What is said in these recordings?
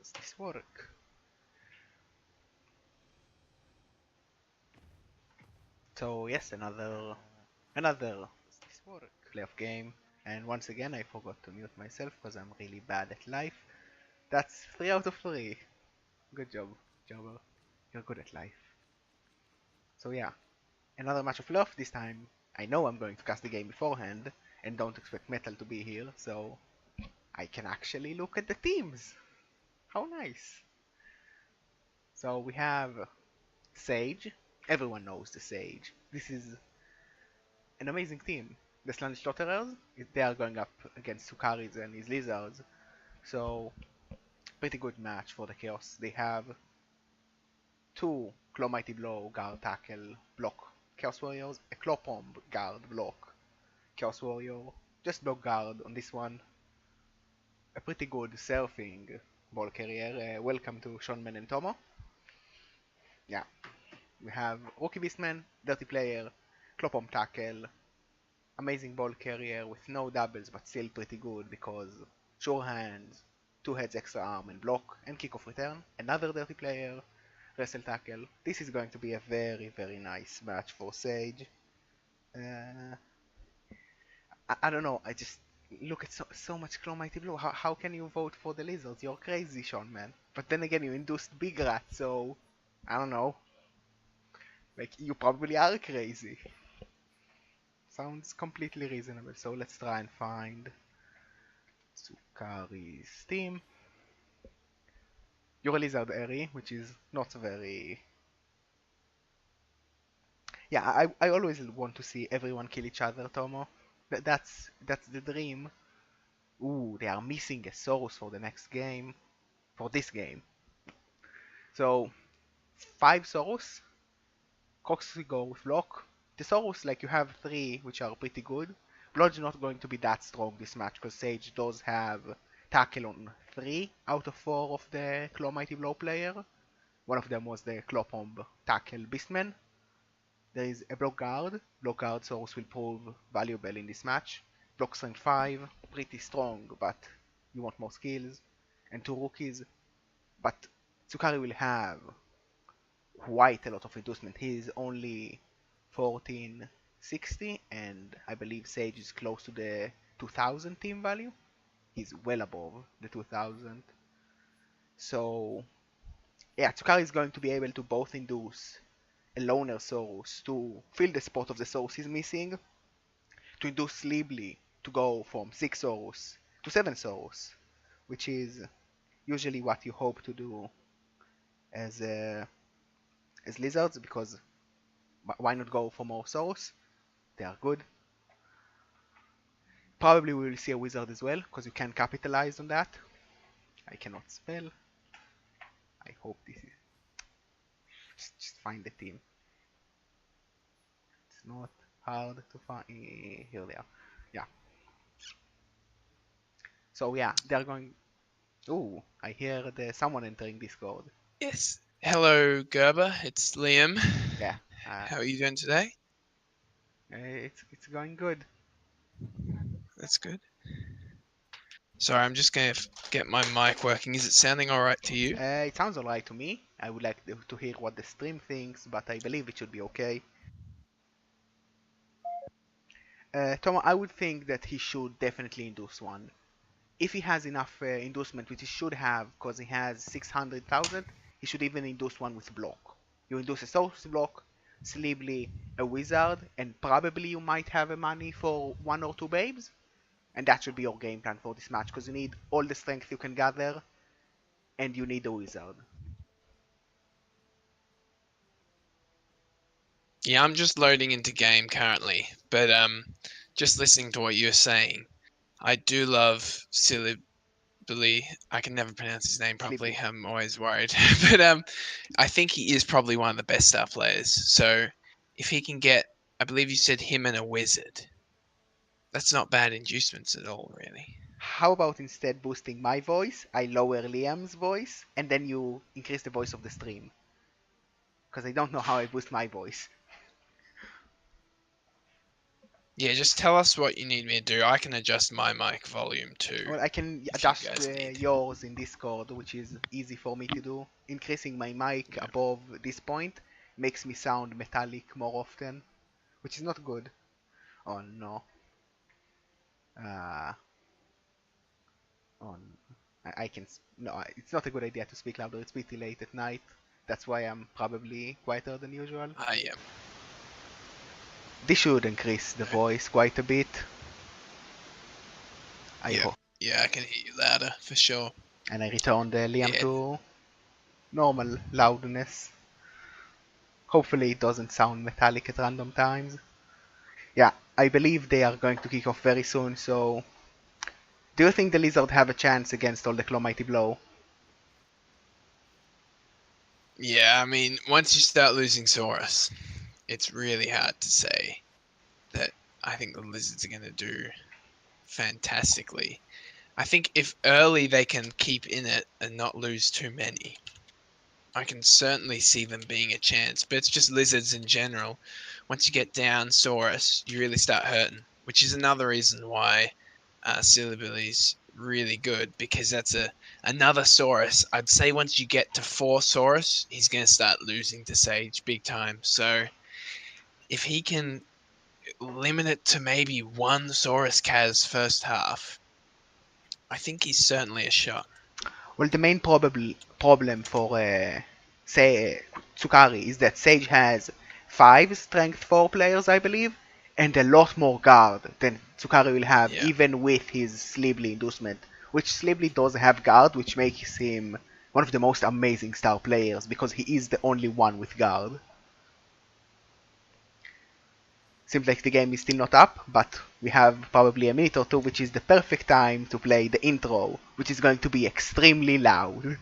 Does this work? So yes, another playoff game. And once again, I forgot to mute myself because I'm really bad at life. That's 3 out of 3. Good job, Jobber. You're good at life. So yeah, another match of love. This time, I know I'm going to cast the game beforehand and don't expect Metal to be here, so I can actually look at the teams. How nice. So we have Sage. Everyone knows the Sage. This is an amazing team. The Sludge Slaughterers, they are going up against Tsukari's and his Lizards. So, pretty good match for the Chaos. They have two Claw Mighty Blow, Guard, Tackle, Block Chaos Warriors, a Claw Bomb, Guard, Block Chaos Warrior, just block Guard on this one. A pretty good surfing ball carrier. Welcome to Shonman and Tomo. Yeah, we have Rookie Beastman, Dirty Player, Claw Bomb Tackle, amazing ball carrier with no doubles but still pretty good because sure hands, 2 heads extra arm and block, and kick off return. Another dirty player, wrestle tackle. This is going to be a very nice match for Sage. I don't know, I just look at so much Claw Mighty Blue. How can you vote for the Lizards? You're crazy, Sean, man. But then again, you induced Big Rat, so I don't know. Like, you probably are crazy. Sounds completely reasonable. So let's try and find Tsukari's team. You're a Lizard Eri, which is not very... Yeah, I always want to see everyone kill each other, Tomo. That's the dream. Ooh, they are missing a source for the next game. For this game. So, 5 Soros. Cox go with block. The Soros, like you have 3, which are pretty good. Blood's not going to be that strong this match, because Sage does have tackle on 3 out of 4 of the Claw Mighty Blow player. One of them was the Claw Bomb Tackle Beastman. There is a block guard. Block guard Soros will prove valuable in this match. Block strength 5, pretty strong, but you want more skills. And 2 rookies, but Tsukari will have quite a lot of inducement. He is only 1460, and I believe Sage is close to the 2000 team value. He's well above the 2000. So, yeah, Tsukari is going to be able to both induce a loner Source to fill the spot of the Source he's missing, to induce Sleebly to go from 6 Source to 7 Source, which is usually what you hope to do as Lizards, because why not go for more Source? They are good. Probably we will see a Wizard as well, because you can capitalize on that. I cannot spell. I hope this is... Just find the team. It's not hard to find. Here they are. Yeah. So yeah, they're going... Ooh, I hear someone entering Discord. Yes. Hello, Gerber. It's Liam. Yeah. How are you doing today? It's going good. That's good. Sorry, I'm just going to get my mic working. Is it sounding alright to you? It sounds alright to me. I would like to hear what the stream thinks, but I believe it should be okay. Tom, I would think that he should definitely induce one. If he has enough inducement, which he should have, because he has 600,000, he should even induce one with block. You induce a source block, Sleebly a wizard, and probably you might have a money for 1 or 2 babes. And that should be your game plan for this match, because you need all the strength you can gather, and you need a wizard. Yeah, I'm just loading into game currently, but just listening to what you're saying, I do love Sleebly. I can never pronounce his name properly. Sleebly. I'm always worried, but I think he is probably one of the best star players. So if he can get, I believe you said him and a wizard. That's not bad inducements at all, really. How about instead boosting my voice, I lower Liam's voice, and then you increase the voice of the stream? Because I don't know how I boost my voice. Yeah, just tell us what you need me to do. I can adjust my mic volume too, Well, I can if you adjust guys need. yours in Discord, which is easy for me to do. Increasing my mic Yeah. above this point makes me sound metallic more often, which is not good. Oh no. Uh, on. I can. No, it's not a good idea to speak louder. It's pretty late at night. That's why I'm probably quieter than usual. I am. This should increase the voice quite a bit. I Yeah. hope. Yeah, I can hear you louder for sure. And I returned Liam Yeah. to normal loudness. Hopefully it doesn't sound metallic at random times. Yeah, I believe they are going to kick off very soon, so... Do you think the Lizard have a chance against all the Claw Mighty Blow? Yeah, I mean, once you start losing Saurus, it's really hard to say that I think the Lizards are going to do fantastically. I think if early they can keep in it and not lose too many, I can certainly see them being a chance. But it's just Lizards in general. Once you get down Saurus, you really start hurting, which is another reason why Sillybilly's really good, because that's another Saurus. I'd say once you get to 4 Saurus, he's going to start losing to Sage big time. So if he can limit it to maybe 1 Saurus Kaz first half, I think he's certainly a shot. Well, the main problem for say Tsukari is that Sage has 5 Strength 4 players, I believe, and a lot more guard than Tsukari will have, Yeah. even with his Sleebly inducement. Which Sleebly does have guard, which makes him one of the most amazing star players because he is the only one with guard. Seems like the game is still not up, but we have probably a minute or two, which is the perfect time to play the intro, which is going to be extremely loud.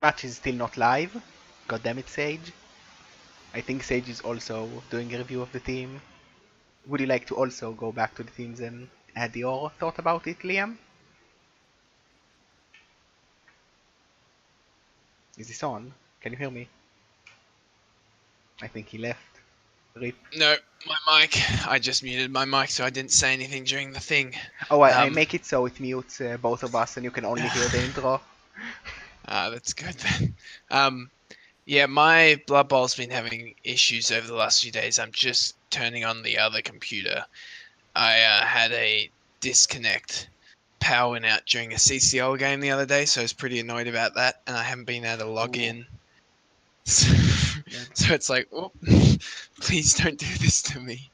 Match is still not live. God damn it, Sage. I think Sage is also doing a review of the team. Would you like to also go back to the teams and add your thought about it, Liam? Is this on? Can you hear me? I think he left. Rip. No, my mic. I just muted my mic so I didn't say anything during the thing. Oh, I Um, make it so it mutes both of us and you can only hear the intro. that's good then. Yeah, my Blood Bowl's been having issues over the last few days. I'm just turning on the other computer. I had a disconnect power went out during a CCL game the other day, so I was pretty annoyed about that, and I haven't been able to log Ooh. in. So, so it's like, oh, please don't do this to me.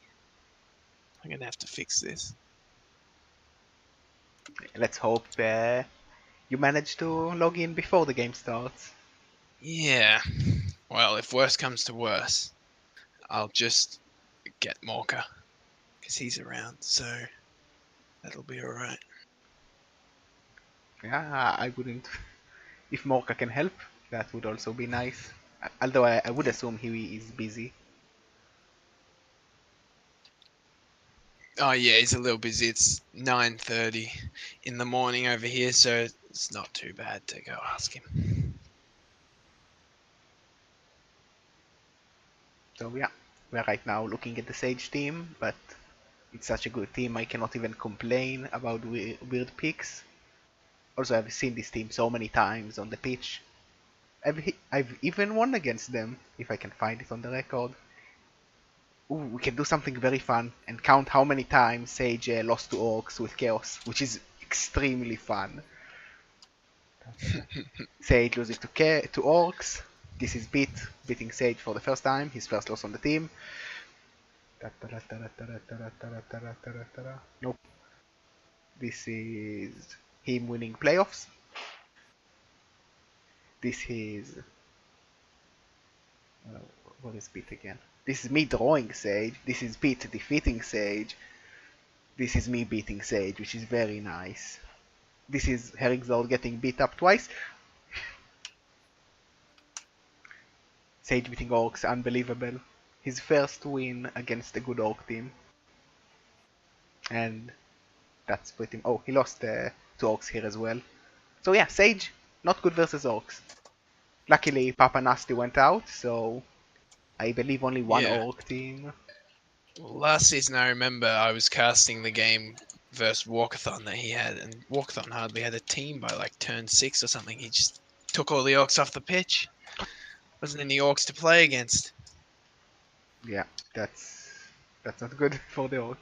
I'm gonna have to fix this. Let's hope you manage to log in before the game starts. Yeah. Well, if worse comes to worse, I'll just get Morka because he's around, so that'll be alright. Yeah, I wouldn't. If Morka can help, that would also be nice. Although I would Yeah. assume he is busy. Oh yeah, he's a little busy. It's 9:30 in the morning over here, so it's not too bad to go ask him. So yeah, we're right now looking at the Sage team, but it's such a good team I cannot even complain about weird picks. Also, I've seen this team so many times on the pitch. I've even won against them, if I can find it on the record. Ooh, we can do something very fun and count how many times Sage lost to Orcs with Chaos, which is extremely fun. Sage losing to Orcs. This is beating Sage for the first time, his first loss on the team. Nope. This is him winning playoffs. This is uh, what is beat again? This is me drawing Sage. This is Pete defeating Sage. This is me beating Sage, which is very nice. This is Herringzord getting beat up twice. Sage beating Orcs, unbelievable. His first win against a good Orc team. And that's pretty... Oh, he lost to Orcs here as well. So yeah, Sage, not good versus Orcs. Luckily, Papa Nasty went out, so I believe only one Yeah. Orc team. Well, last season I remember I was casting the game versus Walkathon that he had, and Walkathon hardly had a team by like turn 6 or something. He just took all the Orcs off the pitch. Wasn't any Orcs to play against. Yeah, that's not good for the Orcs.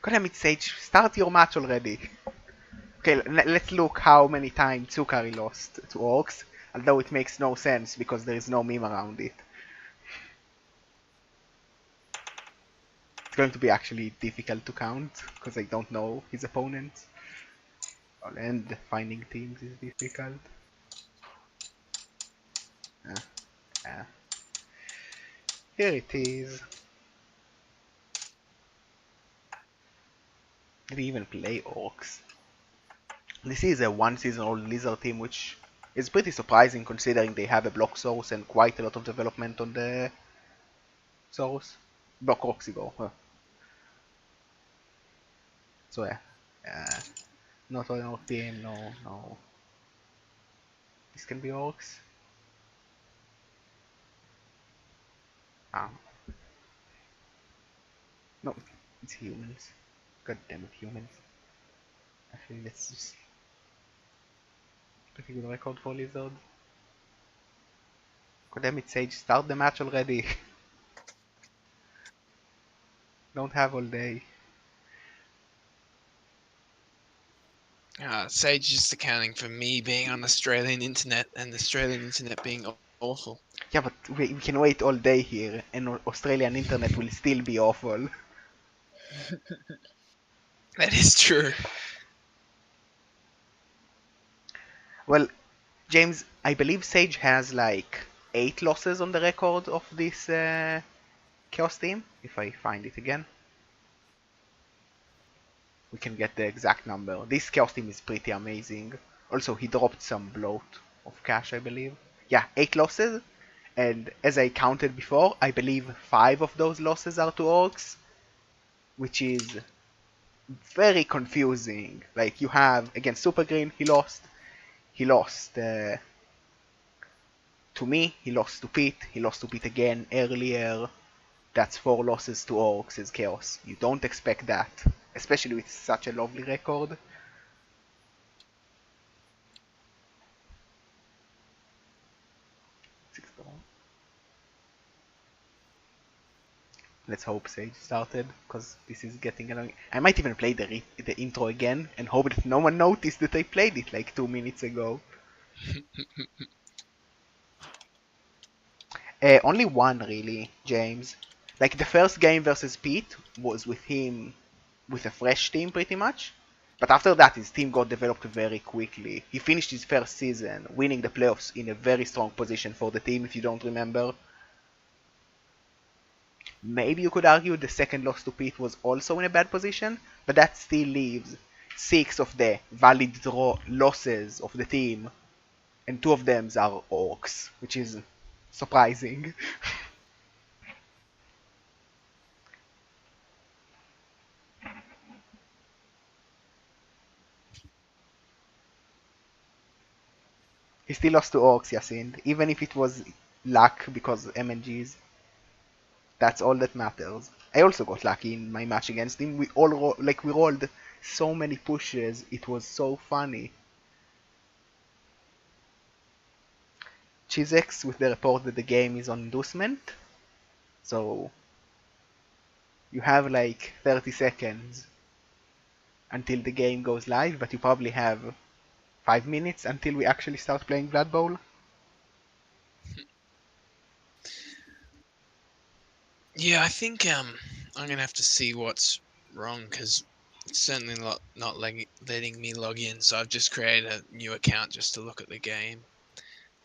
God damn it, Sage, start your match already. Okay, let's look how many times Tsukari lost to Orcs, although it makes no sense because there is no meme around it. It's going to be actually difficult to count because I don't know his opponents. And finding teams is difficult. Uh, uh. Here it is. Did he even play Orcs? This is a one season old Lizard team, which is pretty surprising considering they have a block source and quite a lot of development on the source. Block Roxigo. Huh. So yeah. Not on our team, no. This can be Orcs. Ah. No, it's humans. God damn it, humans. Actually, let's just... Pretty good record for Lizard. God damn it, Sage, start the match already. Don't have all day. Sage is just accounting for me being on Australian internet and Australian internet being awful. Yeah, but we can wait all day here, and Australian internet will still be awful. That is true. Well, James, I believe Sage has like 8 losses on the record of this Chaos team, if I find it again. We can get the exact number. This Chaos team is pretty amazing. Also, he dropped some bloat of cash, I believe. Yeah, 8 losses. And as I counted before, I believe 5 of those losses are to Orcs, which is very confusing. Like, you have, against Super Green, he lost. He lost to me, he lost to Pete, he lost to Pete again earlier. That's 4 losses to Orcs as Chaos. You don't expect that, especially with such a lovely record. Let's hope Sage started, because this is getting annoying. I might even play the intro again and hope that no one noticed that I played it like 2 minutes ago. Only one really, James. Like the first game versus Pete was with him with a fresh team pretty much. But after that his team got developed very quickly. He finished his first season winning the playoffs in a very strong position for the team, if you don't remember. Maybe you could argue the second loss to Pete was also in a bad position, but that still leaves 6 of the valid draw losses of the team, and 2 of them are Orcs, which is surprising. He still lost to Orcs, Yasin. Even if it was luck because MNGs, that's all that matters. I also got lucky in my match against him. We all we rolled so many pushes. It was so funny. Chizex with the report that the game is on inducement. So you have like 30 seconds until the game goes live, but you probably have 5 minutes until we actually start playing Blood Bowl. Yeah, I think I'm gonna have to see what's wrong because it's certainly not letting me log in. So I've just created a new account just to look at the game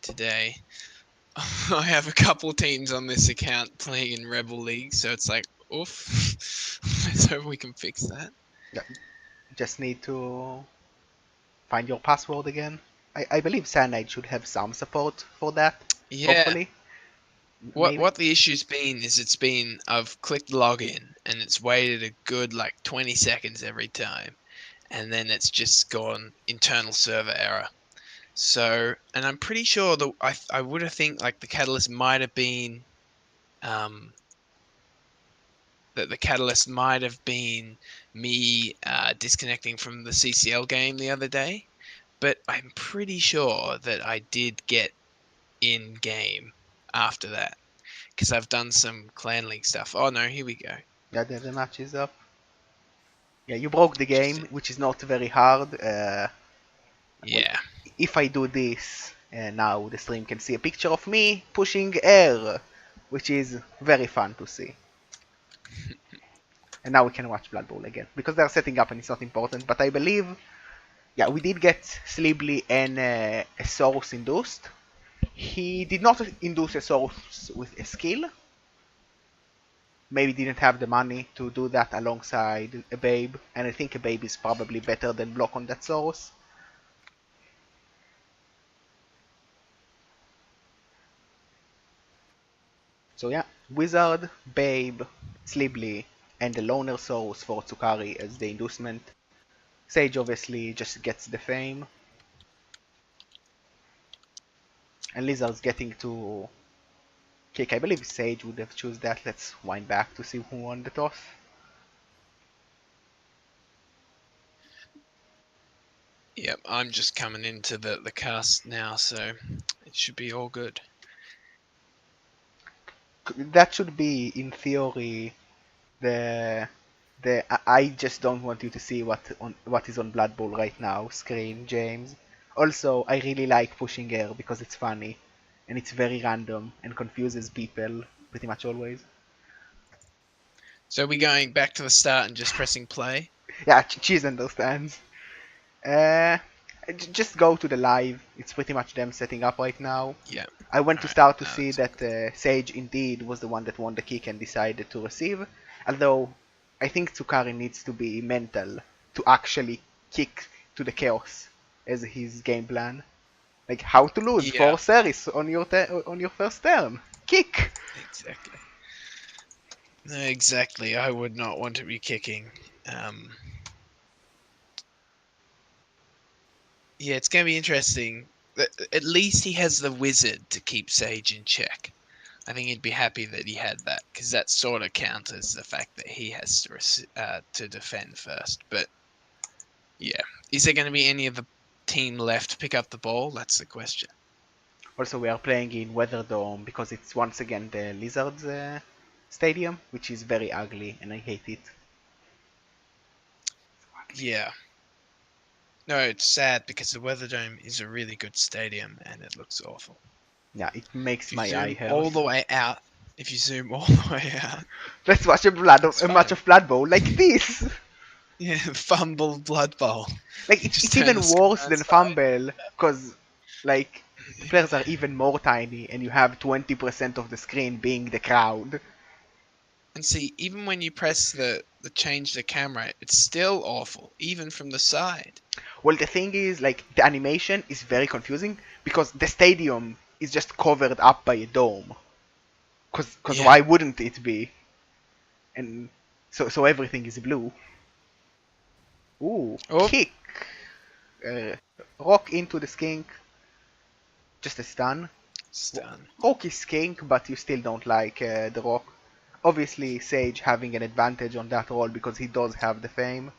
today. I have a couple teams on this account playing in Rebel League, so it's like, oof. Let's hope we can fix that. Yeah, just need to find your password again. I believe Cyanide should have some support for that, Yeah. hopefully. What Maybe. what the issue's been is I've clicked login and it's waited a good like 20 seconds every time, and then it's just gone internal server error. So, and I'm pretty sure I would have think like the catalyst might have been um, that the catalyst might have been me disconnecting from the CCL game the other day, but I'm pretty sure that I did get in game after that because I've done some clan league stuff. Oh no, here we go. Yeah, the match is up. Yeah, you broke the game, Interesting. which is not very hard. Well, Yeah. if I do this, now the stream can see a picture of me pushing air, which is very fun to see. And now we can watch Blood Bowl again, because they're setting up and it's not important, but I believe, yeah, we did get Sleebly and a source induced. He did not induce a source with a skill. Maybe didn't have the money to do that alongside a Babe, and I think a Babe is probably better than block on that source. So yeah, Wizard, Babe, Sleebly, and the Loner Source for Tsukari as the inducement. Sage obviously just gets the fame. And Lizard's getting to kick. I believe Sage would have choose that. Let's wind back to see who won the toss. Yep, I'm just coming into the cast now, so it should be all good. That should be, in theory, the I just don't want you to see what is on Blood Bowl right now screen, James. Also, I really like pushing air because it's funny and it's very random and confuses people pretty much always. So we're going back to the start and just pressing play. Yeah, Cheese understands. Uh, just go to the live. It's pretty much them setting up right now. Yeah. I went All to right. start to No, see that's all that good. Sage indeed was the one that won the kick and decided to receive. Although I think Tsukari needs to be mental to actually kick to the chaos as his game plan. Like how to lose Yeah, 4 series on your first turn. Kick. exactly. No, exactly. I would not want to be kicking. Um, yeah, it's going to be interesting. At least he has the wizard to keep Sage in check. I think he'd be happy that he had that because that sort of counters the fact that he has to defend first. But yeah, is there going to be any of the team left to pick up the ball? That's the question. Also, we are playing in Weather Dome because it's once again the Lizards stadium, which is very ugly and I hate it. Yeah. No, it's sad because the Weather Dome is a really good stadium and it looks awful. Yeah, it makes If you my eye zoom hurt. all the way out, if you zoom all the way out, Let's watch it's a match fine. of Blood Bowl like this. Yeah, fumble blood bowl. Like You just it's turn the even screen worse on than its side. Fumble because like the players are even more tiny and you have 20% of the screen being the crowd. And see, even when you press the change the camera, it's still awful, even from the side. Well, the thing is, like, the animation is very confusing because the stadium is just covered up by a dome. Cause Yeah. why wouldn't it be? And so everything is blue. Ooh, Oh, kick. Uh, rock into the skink. Just a stun. Stun. Rock is king, but you still don't like the Rock. Obviously, Sage having an advantage on that role because he does have the fame.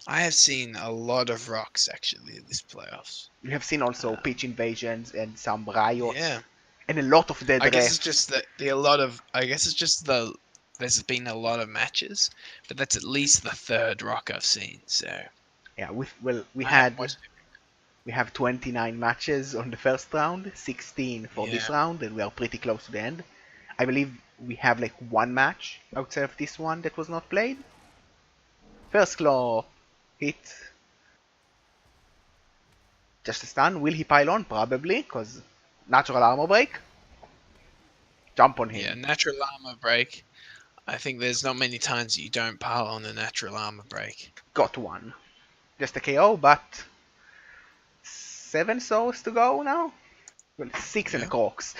I have seen a lot of rocks actually this playoffs. You have seen also Um, pitch invasions and some riots yeah, and a lot of dead I guess it's refs. just that the a lot of. I guess it's just the. There's been a lot of matches, but that's at least the third rock I've seen. So Yeah, well, I haven't watched we have 29 matches on the first round, 16 it. for this Yeah, round, and we are pretty close to the end. I believe we have like one match outside of this one that was not played. First claw hit, just a stun. Will he pile on? Probably, because natural armor break. Jump on yeah. him. Natural armor break. I think there's not many times that you don't pile on a natural armor break. Got one. Just a KO, but 7 souls to go now? Well, 6 and a Yeah. Crocs.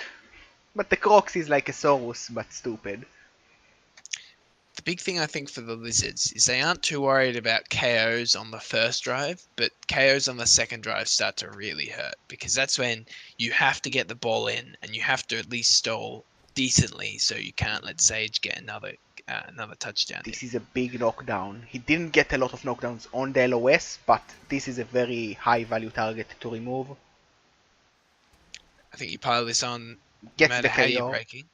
But the Crocs is like a Saurus, but stupid. The big thing I think for the Lizards is they aren't too worried about KOs on the first drive, but KOs on the second drive start to really hurt because that's when you have to get the ball in and you have to at least stall decently so you can't let Sage get another touchdown hit. This is a big knockdown. He didn't get a lot of knockdowns on the LOS, but this is a very high value target to remove. I think you pile this on no Gets the matter how you're KO. breaking.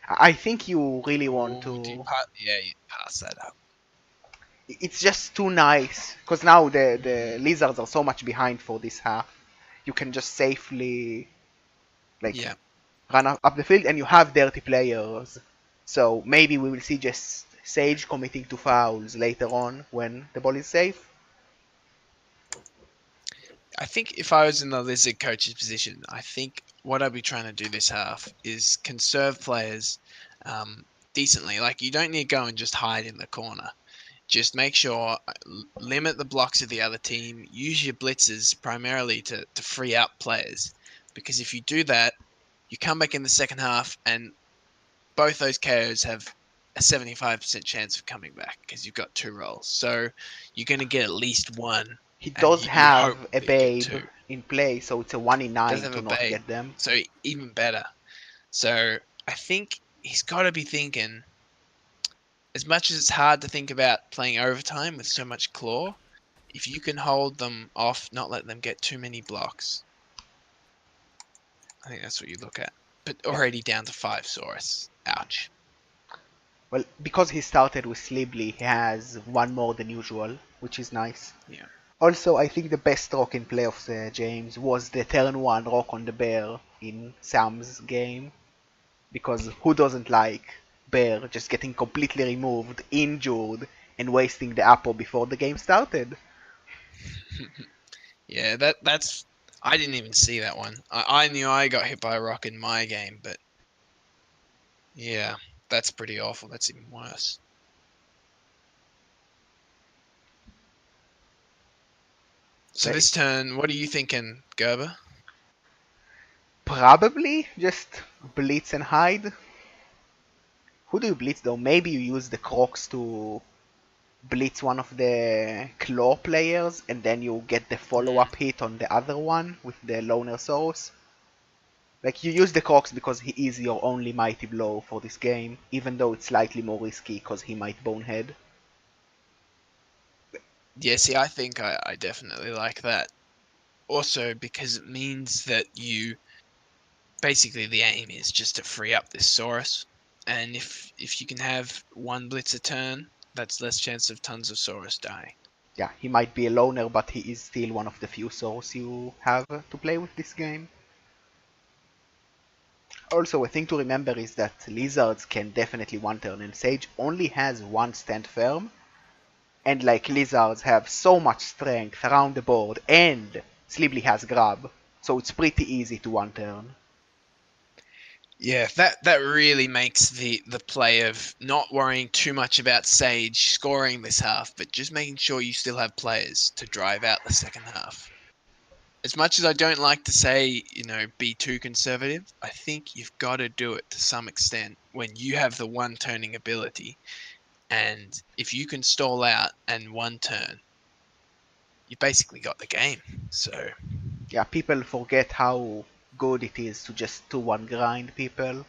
I think you really want Or do you to. yeah, you pass that up. It's just too nice because now the lizards are so much behind for this half. You can just safely like Yeah. run up the field, and you have dirty players. So maybe we will see just Sage committing to fouls later on when the ball is safe. I think if I was in the Lizard coach's position, I think what I'd be trying to do this half is conserve players decently. Like you don't need to go and just hide in the corner. Just make sure limit the blocks of the other team. Use your blitzes primarily to free up players, because if you do that, you come back in the second half and both those KOs have a 75% chance of coming back because you've got two rolls. So you're going to get at least one, He and does you hope have a that you get babe two. in play, so it's a 1 in Does 9 have to a not babe, get them. so even better. So I think he's got to be thinking, as much as it's hard to think about playing overtime with so much claw, if you can hold them off, not let them get too many blocks, I think that's what you look at. But Yeah. already down to 5 Saurus. Ouch. Well, because he started with Slibly, he has one more than usual, which is nice. Yeah. Also, I think the best rock in playoffs, James, was the turn 1 rock on the bear in Sam's game. Because who doesn't like Bear just getting completely removed, injured, and wasting the apple before the game started? Yeah, that's. I didn't even see that one. I knew I got hit by a rock in my game, but yeah, that's pretty awful. That's even worse. So Like, this turn, what are you thinking, Gerber? probably just blitz and hide. Who do you blitz though? Maybe you use the Crocs to blitz one of the claw players and then you get the Mm. follow-up hit on the other one with the loner source. Like you use the Crocs because he is your only mighty blow for this game, even though it's slightly more risky because he might bonehead. Yeah, see, I think I definitely like that. Also, because it means that you basically the aim is just to free up this Saurus, and if you can have one blitz a turn, that's less chance of tons of Saurus dying. Yeah, he might be a loner, but he is still one of the few souls you have to play with this game. Also, a thing to remember is that lizards can definitely one turn, and Sage only has one stand firm, and like lizards have so much strength around the board, and Slibly has grab, so it's pretty easy to one turn. Yeah, that really makes the play of not worrying too much about Sage scoring this half, but just making sure you still have players to drive out the second half. As much as I don't like to say, be too conservative, I think you've got to do it to some extent when you have the one turning ability. And if you can stall out and one turn, you basically got the game. So Yeah, people forget how good it is to just 2-1 grind people.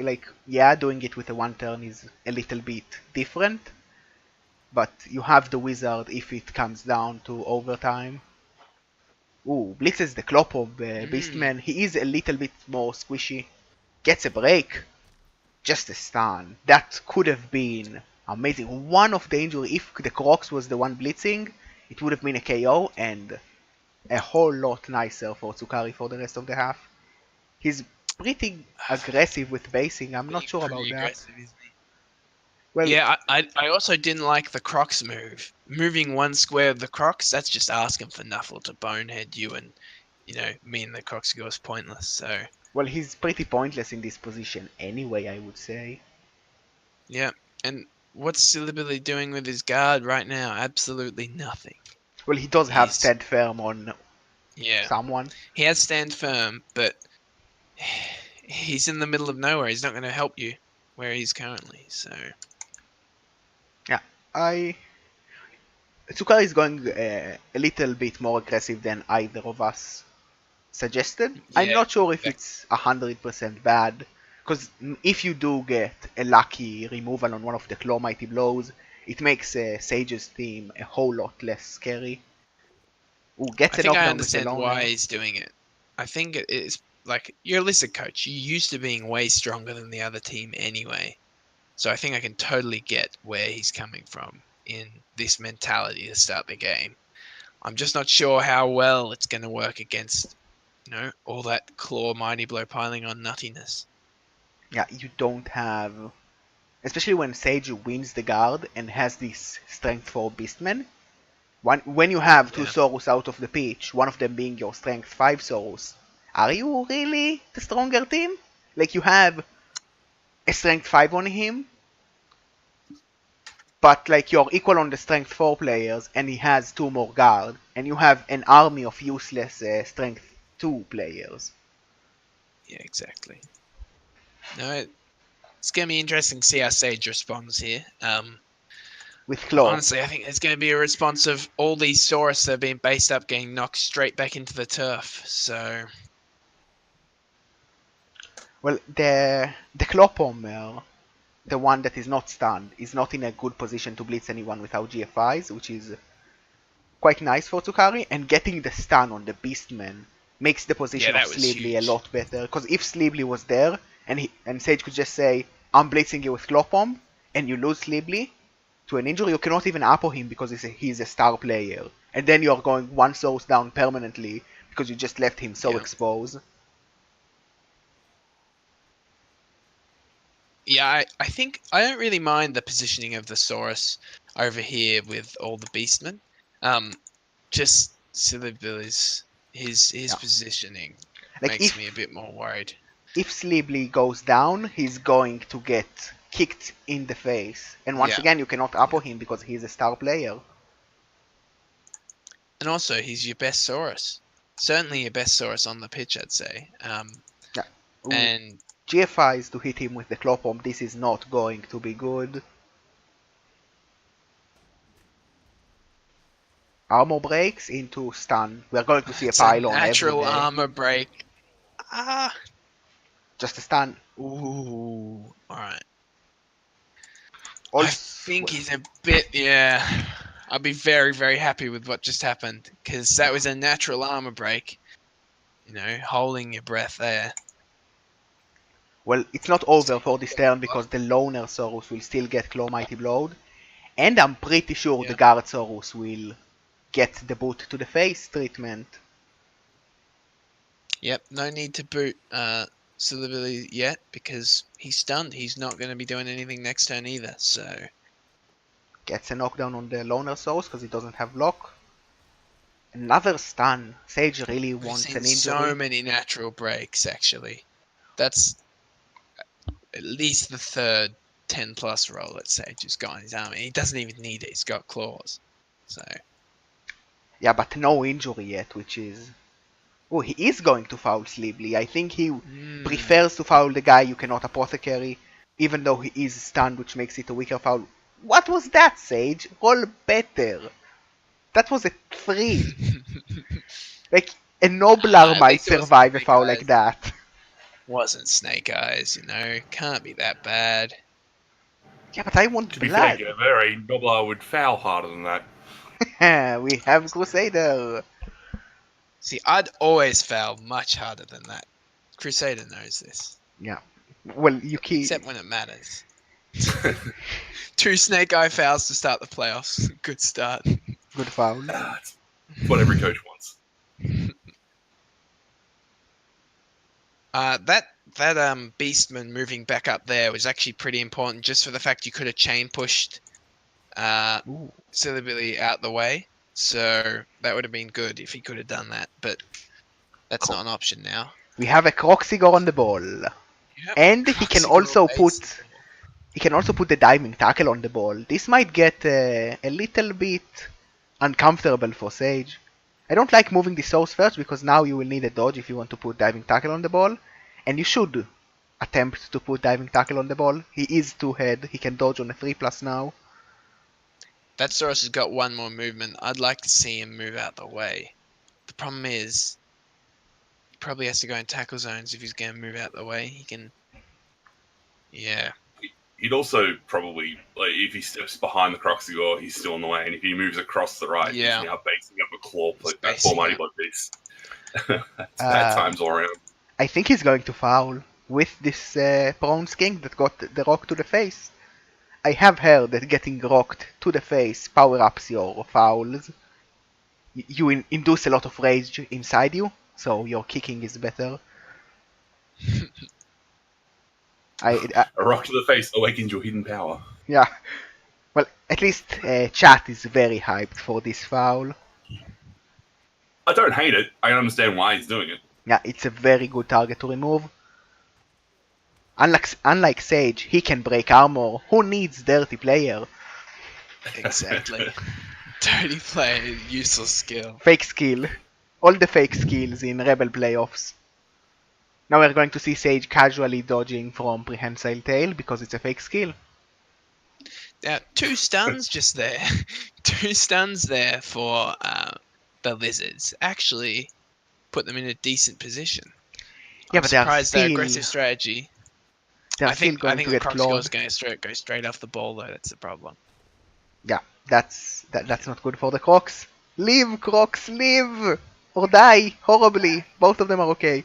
Like, yeah, doing it with a 1 turn is a little bit different, but you have the wizard if it comes down to overtime. Ooh, blitzes the Klopp of Mm. Beastman. He is a little bit more squishy. Gets a break. Just a stun. That could have been amazing. One of the injury, if the Crocs was the one blitzing, it would have been a KO and a whole lot nicer for Tsukari for the rest of the half. He's pretty aggressive with basing. I'm not Being sure about pretty that. aggressive, isn't he? Well, Yeah, I also didn't like the Crocs move. Moving one square of the Crocs, that's just asking for Nuffle to bonehead you, and me and the Crocs goes pointless. So he's pretty pointless in this position anyway, I would say. yeah, and what's Sillybilly doing with his guard right now? Absolutely nothing. Well, he does have He's stand firm on yeah, someone. he has stand firm, but he's in the middle of nowhere. He's not going to help you where he's currently. So Yeah, Tsukari is going a little bit more aggressive than either of us suggested. I'm yeah, not sure if exactly. it's 100% bad, because if you do get a lucky removal on one of the Claw Mighty Blows, it makes Sage's team a whole lot less scary. Ooh, I gets a think I knockdown with the understand why loner. he's doing it. I think it's like you're a lizard coach. You're used to being way stronger than the other team anyway. So I think I can totally get where he's coming from in this mentality to start the game. I'm just not sure how well it's going to work against, all that claw mighty blow piling on nuttiness. Yeah, you don't have, especially when Sage wins the guard and has this strength 4 Beastman. When you have two Yeah. Saurus out of the pitch, one of them being your strength 5 Saurus, are you really the stronger team? Like, you have a strength 5 on him, but like you're equal on the strength 4 players and he has 2 more guard, and you have an army of useless strength 2 players. Yeah, exactly. No, it's going to be interesting to see how Sage responds here. With Claw. Honestly, I think there's going to be a response of all these Saurus that have been based up getting knocked straight back into the turf. So, Well, the Claw Pommer, the one that is not stunned, is not in a good position to blitz anyone without GFIs, which is quite nice for Tsukari, and getting the stun on the Beastman makes the yeah, position of that was Sleebly a huge. lot better. Because if Sleebly was there and Sage could just say, I'm blitzing you with Clawpomb, and you lose Sleebly to an injury, you cannot even Apo him because he's a star player. And then you're going one source down permanently because you just left him so Yeah. exposed. Yeah, I think I don't really mind the positioning of the Saurus over here with all the Beastmen. Just Silly Billy's his Yeah. positioning Like makes me a bit more worried. if Sleebly goes down, he's going to get kicked in the face. And once Yeah, again, you cannot Apo yeah. him because he's a star player. And also, he's your best Saurus. Certainly your best Saurus on the pitch, I'd say. Yeah. Ooh, And GFIs to hit him with the claw bomb. This is not going to be good. Armor breaks into stun. We're going to see a it's a pylon every natural day. armor break. Ah. Just a stun. Ooh. All right. I Also, think he's a bit, yeah. I'll be very, very happy with what just happened because that was a natural armor break. Holding your breath there. well, it's not over for this turn because the loner Saurus will still get Claw Mighty Blowed. And I'm pretty sure the Yeah. Guard Saurus will get the boot to the face treatment. Yep. No need to boot Silverbilly yet because he's stunned. He's not going to be doing anything next turn either. So Gets a knockdown on the loner Saurus because he doesn't have block. Another stun. Sage really we've wants seen an so injury. many natural breaks. Actually, that's at least the third 10 plus roll. Let's say just got in his army. He doesn't even need it. He's got claws. So Yeah, but no injury yet, which is... Oh, he is going to foul Sleebly. I think he prefers to foul the guy you cannot apothecary, even though he is stunned, which makes it a weaker foul. What was that, Sage? Roll better. That was a 3. Like, A Noblar At might least it wasn't survive a Snake foul like Eyes. that. Wasn't Snake Eyes, Can't be that bad. Yeah, but I want To be fair, blood. Gerber, a Noblar would foul harder than that. We have Crusader. See, I'd always foul much harder than that. Crusader knows this, Yeah. Well, you keep. except when it matters. Two Snake Eye fouls to start the playoffs. Good start. Good fouls. It's what every coach wants. That Beastman moving back up there was actually pretty important, just for the fact you could have chain pushed Ooh. Silly Billy out the way. So that would have been good if he could have done that, but that's not an option now. We have a Croxigor on the ball. Yep. And he can also put the diving tackle on the ball. This might get a little bit uncomfortable for Sage. I don't like moving the source first because now you will need a dodge if you want to put diving tackle on the ball. And you should attempt to put diving tackle on the ball. He is 2-head. He can dodge on a 3+ now. That Soros has got one more movement. I'd like to see him move out the way. The problem is, he probably has to go in tackle zones if he's going to move out the way. He can... Yeah. He'd also probably, like, if he steps behind the Croxigor, he's still in the way, and if he moves across the right, Yeah. he's now basing up a claw He's that basing Mighty up. Block piece. That's bad times all around. I think he's going to foul with this prone skink that got the rock to the face. I have heard that getting rocked to the face power-ups your fouls. You induce a lot of rage inside you, so your kicking is better. A rock to the face awakens your hidden power. Yeah. Well, at least chat is very hyped for this foul. I don't hate it. I understand why he's doing it. Yeah, it's a very good target to remove. Unlike Sage, he can break armor. Who needs dirty player? Exactly. Dirty play, useless skill. Fake skill. All the fake skills in ReBBL playoffs. Now we're going to see Sage casually dodging from Prehensile Tail because it's a fake skill. Now, 2 stuns just there. 2 stuns there for the Lizards. Actually put them in a decent position. Yeah, I'm but they are surprised their still, aggressive strategy. they are I still think going to the get Croc clawed. score's going to go straight off the ball though. That's the problem. Yeah, that's not good for the Crocs. Live, Crocs, live! Or die horribly. Both of them are okay.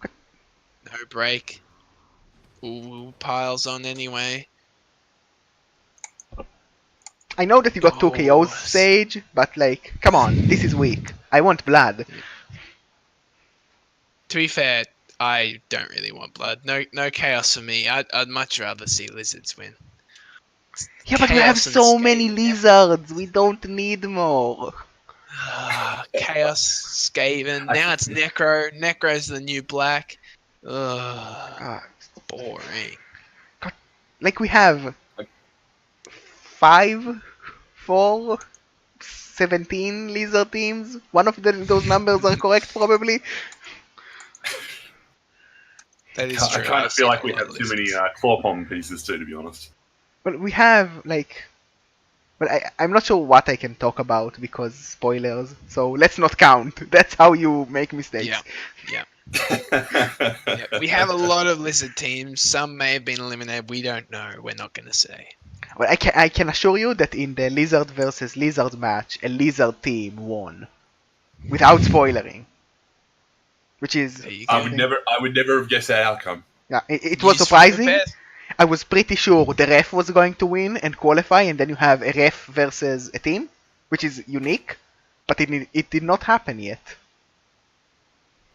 No break. Ooh, piles on anyway. I know that you got 2 KOs, Oh, Sage, but like, come on, this is weak. I want blood. To be fair, I don't really want blood. No chaos for me. I'd much rather see Lizards win. Yeah, but we have Chaos and so many Skaven. lizards. We don't need more. Chaos, Skaven. Now it's Necro. Necro's the new black. Ugh, Uh, boring. like we have 5, 4, 17 lizard teams. One of those numbers are correct, probably. That is I true. kind I've of feel seen like a we lot have of too many lizards. claw palm pieces too, to be honest. But we have like. But I'm not sure what I can talk about because spoilers. So let's not count. That's how you make mistakes. Yeah. Yeah. We have a lot of lizard teams. Some may have been eliminated. We don't know. We're not going to say. Well, I can assure you that in the lizard versus lizard match, a lizard team won, without spoilering. Which is There you I go. would never have guessed that outcome. Yeah, it You was just wanted the surprising. best. I was pretty sure the ref was going to win and qualify, and then you have a ref versus a team, which is unique, but it did not happen yet.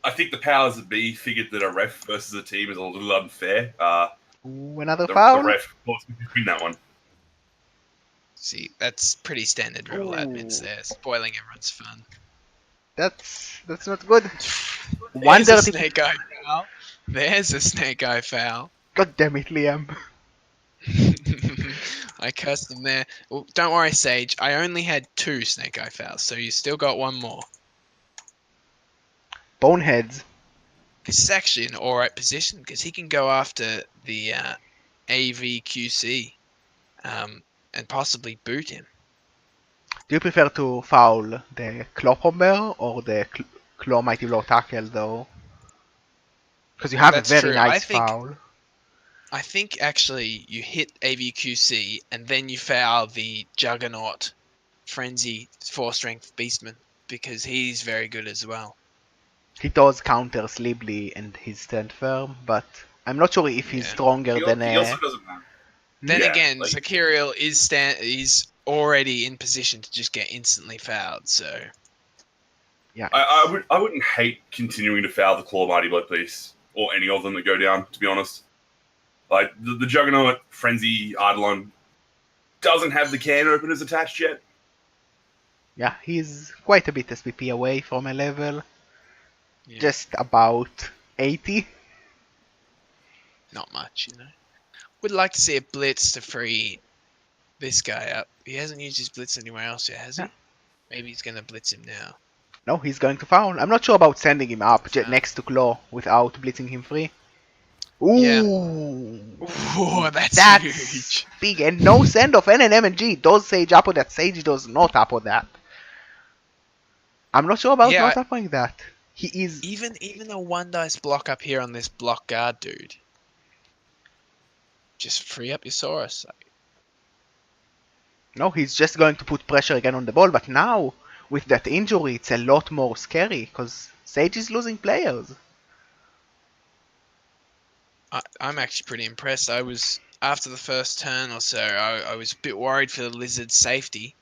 I think the powers that be figured that a ref versus a team is a little unfair. Ooh, another The foul? ref forced me to win that one. See, that's pretty standard rule Ooh. admins there. Spoiling everyone's fun. That's not good. There's One a dirty. snake eye foul. There's a snake eye foul. God damn it, Liam. I cursed him there. Well, don't worry, Sage. I only had 2 snake eye fouls, so you still got 1 more. Boneheads. This is actually an alright position because he can go after the AVQC and possibly boot him. Do you prefer to foul the claw bomber or the claw mighty blow tackle though? Because you have a That's very true. nice foul. I think actually you hit AVQC and then you foul the Juggernaut Frenzy 4-strength Beastman because he's very good as well. He does counter Slibly and his stand firm, but I'm not sure if he's Yeah. stronger than He also doesn't have. Then Yeah, again, like- Zakiriel is already in position to just get instantly fouled, so yeah. I wouldn't hate continuing to foul the Claw Mighty Blood Beast or any of them that go down, to be honest. Like, the Juggernaut, Frenzy, Eidolon doesn't have the can openers attached yet. Yeah, he's quite a bit SPP away from a level. yeah, Just about 80. not much, Would like to see a blitz to free this guy up. He hasn't used his blitz anywhere else yet, has he? Yeah. Maybe he's gonna blitz him now. No, he's going to foul. I'm not sure about sending him up Foul. next to Claw without blitzing him free. Ooh, Yeah. Ooh, that's huge. big. And no send off NNM and G. Does Sage up on that? Sage does not up on that. I'm not sure about Yeah, not upping that. He is. Even a 1-dice block up here on this block guard dude. Just free up your Saurus. No, he's just going to put pressure again on the ball. But now, with that injury, it's a lot more scary because Sage is losing players. I'm actually pretty impressed. I was after the first turn or so. I was a bit worried for the Lizard's safety,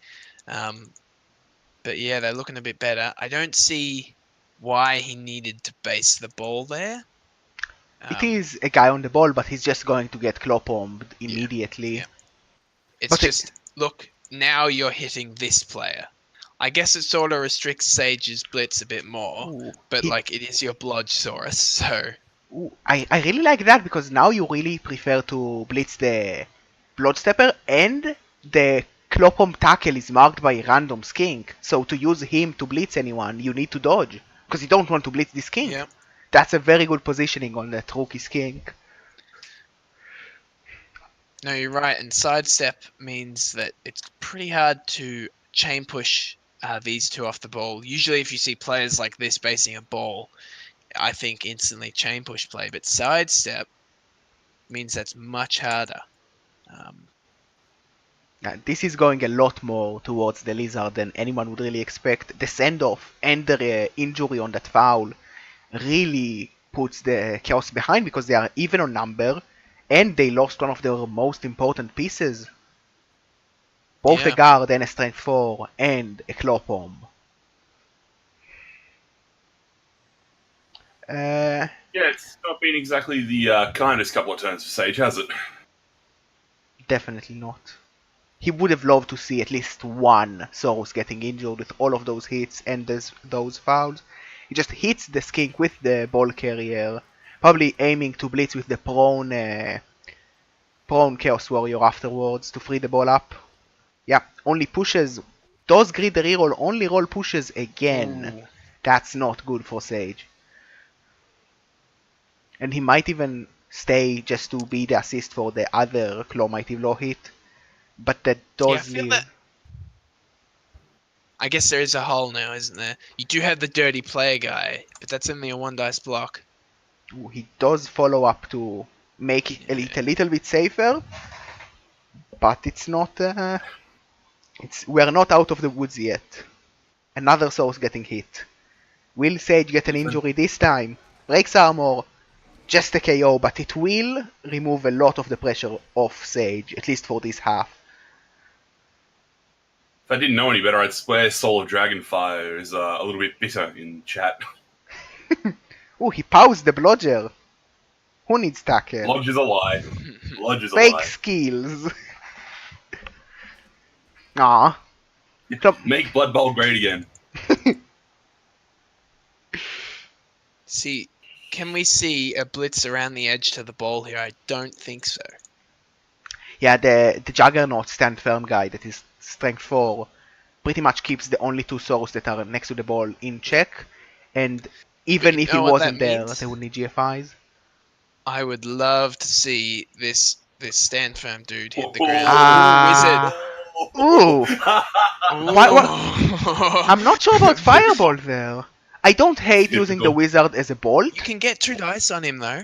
but yeah, they're looking a bit better. I don't see why he needed to base the ball there. It is a guy on the ball, but he's just going to get claw bombed Yeah, immediately. yeah. It's But just look now you're hitting this player. I guess it sort of restricts Sage's blitz a bit more, Ooh, but like it is your Blodgesaurus, so Ooh, I really like that because now you really prefer to blitz the Bloodstepper and the Clopom tackle is marked by a random skink. So to use him to blitz anyone, you need to dodge because you don't want to blitz the skink. yeah. That's a very good positioning on that rookie skink. No, you're right. And sidestep means that it's pretty hard to chain push these two off the ball. Usually, if you see players like this basing a ball, I think instantly chain push play. But sidestep means that's much harder. This is going a lot more towards the Lizard than anyone would really expect. The send-off and the injury on that foul really puts the Chaos behind because they are even on number and they lost one of their most important pieces. Both a Yeah. guard and a strength 4 and a claw bomb. Yeah, it's not been exactly the kindest couple of turns for Sage, has it? Definitely not. He would have loved to see at least one Soros getting injured with all of those hits and those fouls. He just hits the skink with the ball carrier, probably aiming to blitz with the prone Chaos Warrior afterwards to free the ball up. Yeah, only pushes. Does grid the reroll, only roll pushes again. Ooh. That's not good for Sage. And he might even stay just to be the assist for the other Claw Mighty Blow hit. But that Yeah, I does feel leave. that. I guess there is a hole now, isn't there? You do have the dirty player guy, but that's only a 1-dice block. Ooh, he does follow up to make it a little bit safer. But it's not. We're not out of the woods yet. Another source getting hit. Will Sage get an injury this time? Breaks armor. Just a KO, but it will remove a lot of the pressure off Sage, at least for this half. If I didn't know any better, I'd swear Soul of Dragonfire is a little bit bitter in chat. Ooh, he paused the blodger. Who needs tackle? Lodge is a lie. Lodge is a Fake lie. skills. Ah. Make Blood Bowl great again. See, can we see a blitz around the edge to the ball here? I don't think so. Yeah, the Juggernaut stand firm guy that is strength 4 pretty much keeps the only two Soros that are next to the ball in check. And even you if he know what wasn't that there, means? they would need GFIs. I would love to see this stand firm dude hit the Oh. ground. Ah. Ooh, Ooh. Ooh. I'm not sure about Fireball there. I don't hate using the Typical. wizard as a bolt. You can get 2 dice on him though,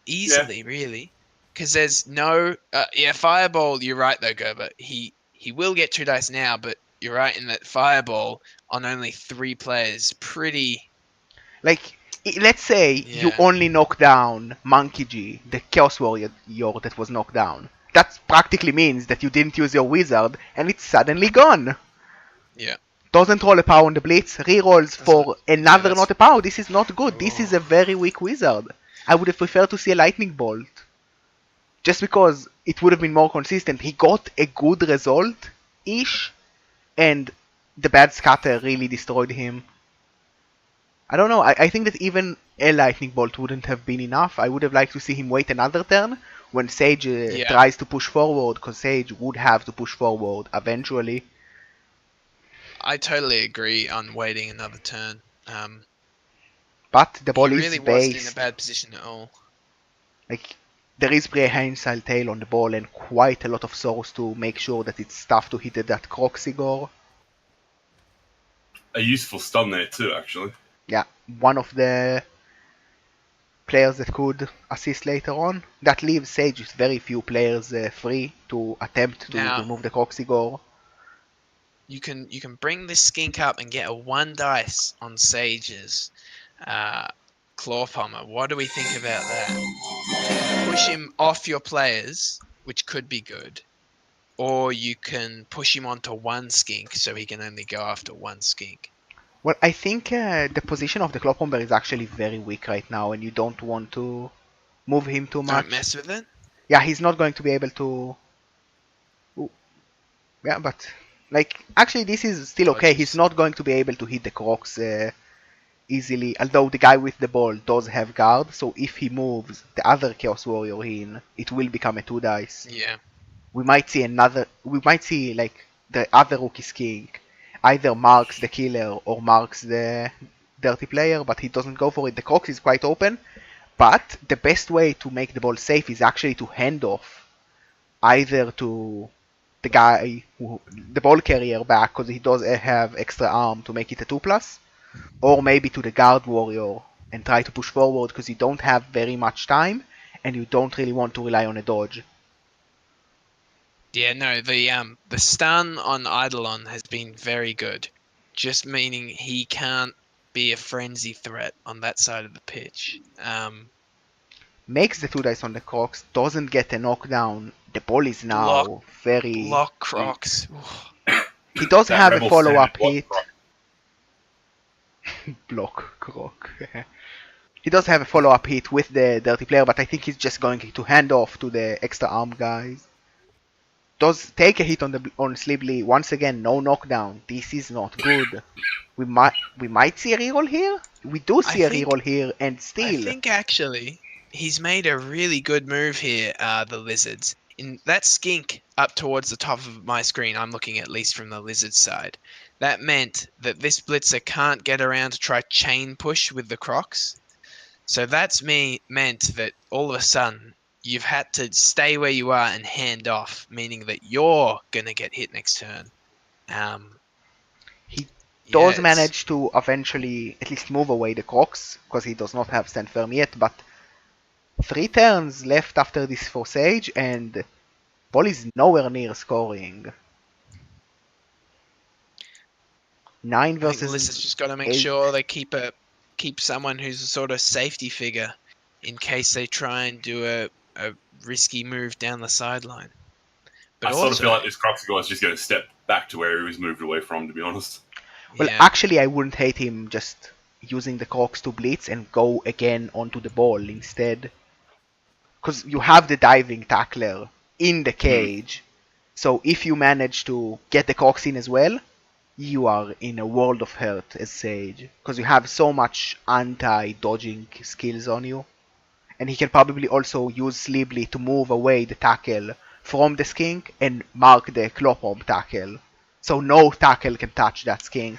easily, Yeah. really, because there's no. Yeah, Fireball. You're right though, Gerber. He will get 2 dice now, but you're right in that Fireball on only 3 players, pretty. Like, let's say you Yeah. only knock down Monkey G, the Chaos Warrior that was knocked down. That practically means that you didn't use your wizard, and it's suddenly gone. Yeah. Doesn't roll a power on the blitz, rerolls Doesn't. for another that's- not a power. This is not good. This is Oh. a very weak wizard. I would have preferred to see a lightning bolt. Just because it would have been more consistent. He got a good result ish, and the bad scatter really destroyed him. I don't know. I think that even a lightning bolt wouldn't have been enough. I would have liked to see him wait another turn when Sage Yeah. tries to push forward, because Sage would have to push forward eventually. I totally agree on waiting another turn. But the ball He is really wasn't in a based. bad position at all. Like, there is prehensile tail on the ball and quite a lot of source to make sure that it's tough to hit that Croxigore. A useful stun there too, actually. Yeah, one of the players that could assist later on. That leaves Sage with very few players free to attempt to Now, remove the Croxigore. you can bring this skink up and get a 1 dice on Sage's Claw Pommer. What do we think about that? You can push him off your players, which could be good, or you can push him onto 1 skink so he can only go after 1 skink. Well, I think the position of the Clopomber is actually very weak right now, and you don't want to move him too much. Don't mess with it. Yeah, he's not going to be able to. Ooh. Yeah, but like actually, this is still okay. He's Dodges. not going to be able to hit the Crocs easily. Although the guy with the ball does have guard, so if he moves the other Chaos Warrior in, it will become a 2 dice. Yeah. We might see like the other rookie skink either marks the killer or marks the dirty player, but he doesn't go for it. The Crocs is quite open, but the best way to make the ball safe is actually to hand off either to the guy the ball carrier back, because he does have extra arm to make it a 2+, or maybe to the guard warrior and try to push forward, because you don't have very much time and you don't really want to rely on a dodge. Yeah, no, the stun on Eidolon has been very good. Just meaning he can't be a frenzy threat on that side of the pitch. Makes the 2 dice on the Crocs, doesn't get a knockdown. The ball is now Block very. Block Crocs. He does That have a Rebel follow-up standard hit. block Block Croc. He does have a follow-up hit with the dirty player, but I think he's just going to hand off to the extra arm guys. Does take a hit on Slibly. Once again, no knockdown. This is not good. We might see a reroll here. We do see a reroll here, and I still. think actually he's made a really good move here, the Lizards. In that skink up towards the top of my screen, I'm looking at least from the Lizard side. That meant that this blitzer can't get around to try chain push with the Crocs. So that's meant that all of a sudden you've had to stay where you are and hand off, meaning that you're gonna get hit next turn. He Yeah, does manage to eventually at least move away the Crocs, because he does not have stand firm yet, but 3 turns left after this for Sage, and ball is nowhere near scoring. 9 I think versus Lizard's just got to make 8. sure they keep someone who's a sort of safety figure in case they try and do a risky move down the sideline. But I sort of feel like this Croxigore is just going to step back to where he was moved away from, to be honest. Well, yeah, actually, I wouldn't hate him just using the Crocs to blitz and go again onto the ball instead. Because you have the diving tackler in the cage, so if you manage to get the Crocs in as well, you are in a world of hurt as Sage. Because you have so much anti-dodging skills on you. And he can probably also use Sleebly to move away the tackle from the skink and mark the Clopom tackle. So no tackle can touch that skink.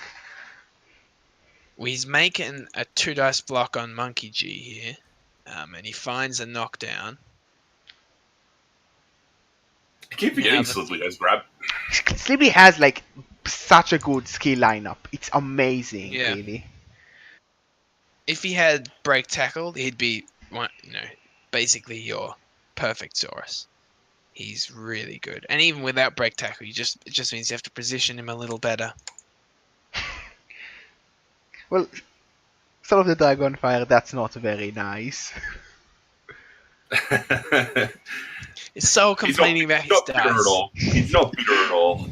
he's making a 2 dice block on Monkey G here, and he finds a knockdown. I keep forgetting Slidley has grab. Sleepy has like such a good skill lineup. It's amazing, Yeah. really. If he had break tackled, he'd be basically your perfect Saurus. He's really good, and even without break tackle, it just means you have to position him a little better. Well, Son of the Dragonfire, that's not very nice. It's so He's complaining about he's his not bitter at stats. all. He's not bitter at all.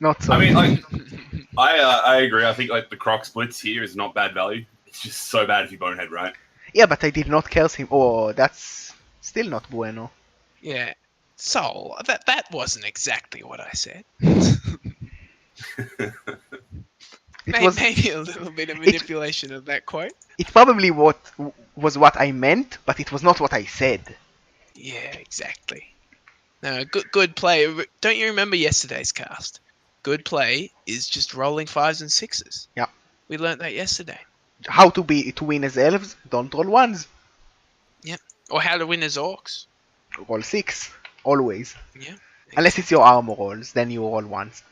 Not so. I mean, like, I agree. I think like the Croc splits here is not bad value. It's just so bad if you bonehead, right? Yeah, but I did not curse him. Oh, that's still not bueno. Yeah. So that wasn't exactly what I said. It was. Maybe a little bit of manipulation of that quote. It probably was what I meant, but it was not what I said. Yeah, exactly. No, good play. Don't you remember yesterday's cast? Good play is just rolling 5s and 6s. Yeah. We learnt that yesterday. How to win as elves? Don't roll ones. Yep. Or how to win as orcs. Roll 6 always. Yeah. Unless it's your armor rolls, then you roll ones.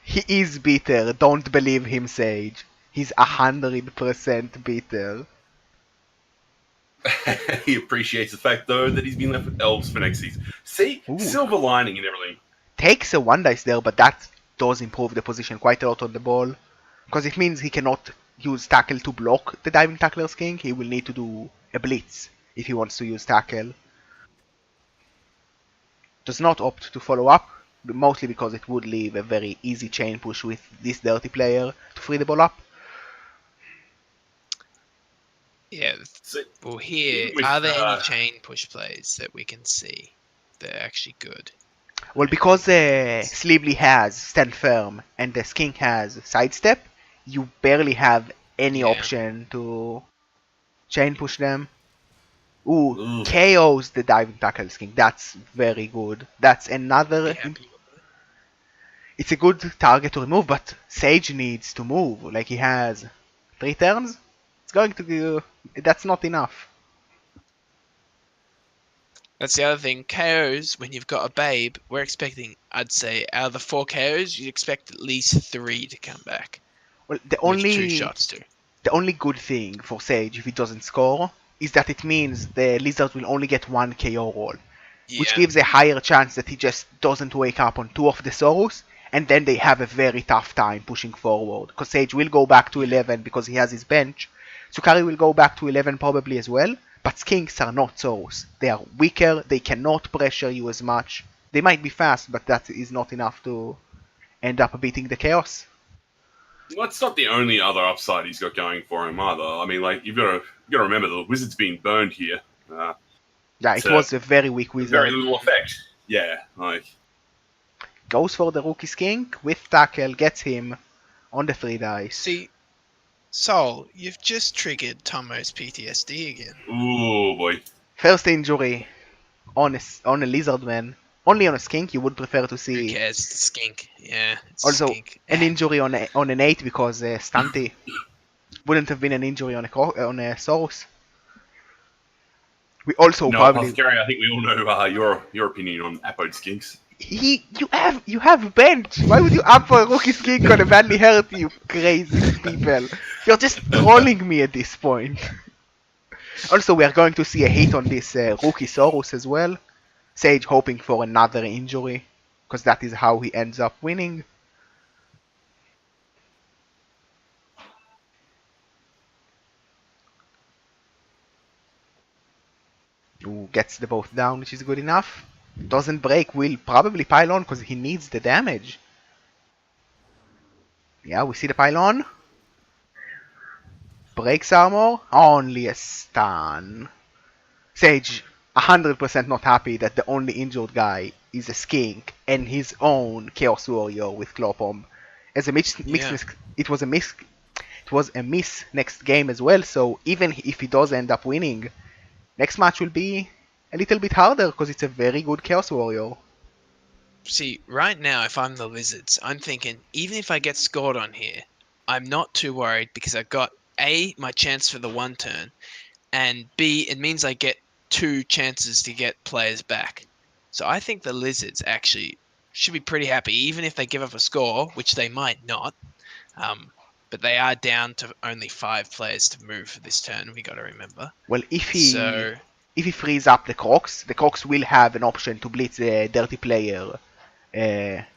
He is bitter. Don't believe him, Sage. He's 100% bitter. He appreciates the fact though that he's been left with elves for next season. See, Ooh. silver lining and everything. Takes a 1 dice there, but that does improve the position quite a lot on the ball. Because it means he cannot use tackle to block the diving tackler's king. He will need to do a blitz if he wants to use tackle. Does not opt to follow up, mostly because it would leave a very easy chain push with this dirty player to free the ball up. Yeah. So, Well, here, even with, are there any chain push plays that we can see that are actually good? Well, because Sleevely has Stand Firm and the Skink has Sidestep, you barely have any Yeah. option to chain push them. Ooh, Ooh. KOs the diving tackle Skink. That's very good. That's another. Be happy with it. It's a good target to remove, but Sage needs to move. Like he has 3 turns. It's going to go. That's not enough. That's the other thing. KOs, when you've got a babe, we're expecting, I'd say, out of the 4 KOs, you'd expect at least 3 to come back. Well, the With 2 only shots too. the only good thing for Sage if he doesn't score is that it means the lizard will only get 1 KO roll, which Yeah. gives a higher chance that he just doesn't wake up on 2 of the Saurus, and then they have a very tough time pushing forward. Because Sage will go back to 11 because he has his bench. Tsukari will go back to 11 probably as well, but Skinks are not Saurus. They are weaker, they cannot pressure you as much. They might be fast, but that is not enough to end up beating the Chaos. Well, that's not the only other upside he's got going for him either. I mean, like you've got to remember the wizard's being burned here. Yeah, it So, was a very weak wizard. Very little effect. Yeah, like Goes for the rookie skink with tackle, gets him on the 3 dice. See, Sol, you've just triggered Tomo's PTSD again. ooh boy. First injury on a lizard man. Only on a skink you would prefer to Who see. cares? It's a skink. Yeah, it's Also, a skink. an injury on an 8 because Stunty wouldn't have been an injury on a Saurus. We also No, probably Gary, I think we all know your opinion on Apode Skinks. you have bench. Why would you up for a rookie skink on a badly hurt, you crazy people? You're just trolling me at this point. Also, we are going to see a hit on this rookie Saurus as well. Sage hoping for another injury, because that is how he ends up winning. Ooh, gets the both down, which is good enough. Doesn't break, will probably pile on because he needs the damage. Yeah, we see the pylon. Breaks armor, only a stun. Sage 100% not happy that the only injured guy is a skink and his own Chaos Warrior with Claw Bomb. As a it was a miss next game as well, so even if he does end up winning, next match will be a little bit harder because it's a very good Chaos Warrior. See, right now, if I'm the Lizards, I'm thinking, even if I get scored on here, I'm not too worried because I've got A, my chance for the 1 turn, and B, it means I get 2 chances to get players back. So I think the Lizards actually should be pretty happy, even if they give up a score, which they might not. But they are down to only 5 players to move for this turn, we got to remember. Well, So, if he frees up the Crocs will have an option to blitz the dirty player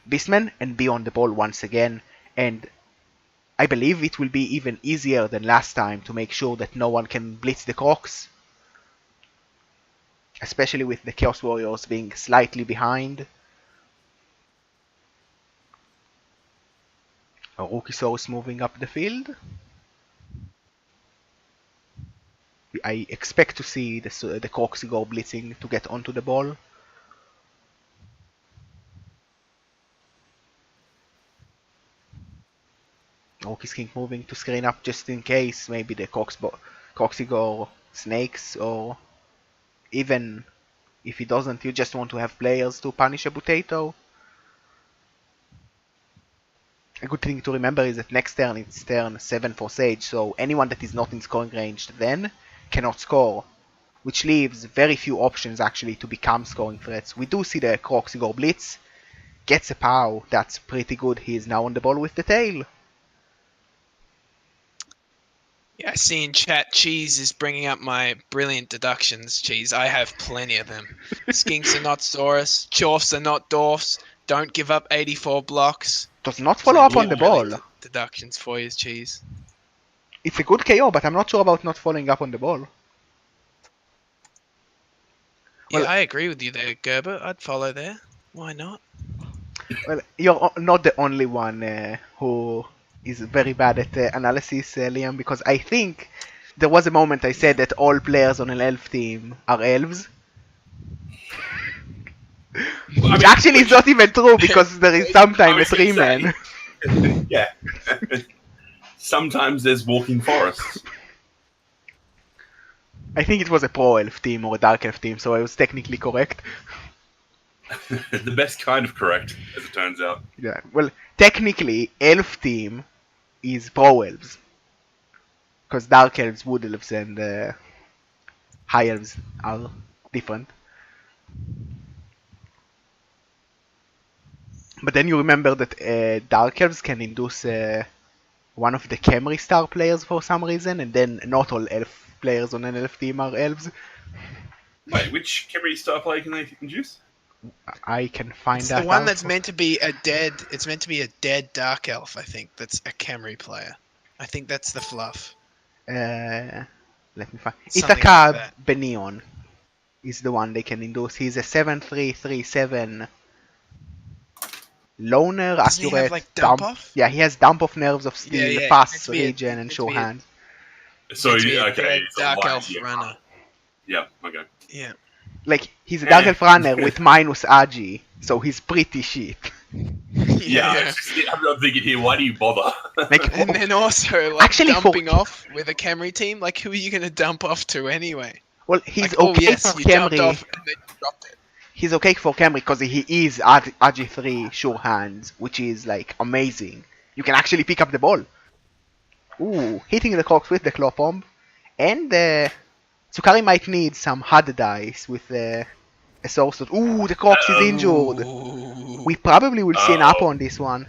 Beastman and be on the ball once again. And I believe it will be even easier than last time to make sure that no one can blitz the Crocs. Especially with the Chaos Warriors being slightly behind. A Rookie moving up the field. I expect to see the Crocs go blitzing to get onto the ball. Rookie's King moving to screen up just in case maybe the Croxy go snakes, or even if he doesn't, you just want to have players to punish a potato. A good thing to remember is that next turn it's turn 7 for Sage, so anyone that is not in scoring range then cannot score, which leaves very few options actually to become scoring threats. We do see the Croxy go blitz, gets a pow, that's pretty good, he is now on the ball with the tail. yeah, I see in chat, Cheese is bringing up my brilliant deductions, Cheese. I have plenty of them. Skinks are not Saurus, Chorfs are not Dwarfs, don't give up 84 blocks. Does not follow up on the Brilliant ball. Deductions for you, Cheese. It's a good KO, but I'm not sure about not following up on the ball. Yeah, Well- I agree with you there, Gerber. I'd follow there. Why not? Well, you're not the only one who is very bad at analysis, Liam, because I think there was a moment I said that all players on an elf team are elves. Which actually is not even true, because there is sometimes a was gonna 3-man. Yeah. Sometimes there's walking forests. I think it was a pro elf team or a dark elf team, so I was technically correct. The best kind of correct, as it turns out. Yeah, well, technically, elf team is pro elves. Because dark elves, wood elves, and high elves are different. But then you remember that dark elves can induce one of the Camry star players for some reason, and then not all elf players on an elf team are elves. Wait, which Khemri star player can they induce? I can find It's that the one out. that's meant to be a dead. It's meant to be a dead dark elf. I think that's a Camry player. I think that's the fluff. Let me find. Something Itaka like that. Benion is the one they can induce. He's a 7-3-3-7 loner, Doesn't he accurate, have like dump off? Yeah, he has dump off, nerves of steel, Yeah, fast meant to be a- regen, and meant to sure be a- hands. So, Meant to be a okay, dead it's a dark light, elf yeah. runner. Yeah, okay. Yeah. Like, he's a dark elf runner with minus agi, so he's pretty shit. Yeah, I'm thinking here, why do you bother? Like, And then also, like, Actually, for- dumping off with a Camry team, like, who are you going to dump off to anyway? well, he's Like, oh, okay yes, for you dumped Camry. off and then you dropped it. He's okay for Camry because he is agi 3 sure hands, which is, like, amazing. You can actually pick up the ball. Ooh, hitting the Crocs with the claw bomb. And Tsukari might need some HUD dice with a source. Ooh, the Crocs is injured. Ooh. We probably will see an Apo on this one.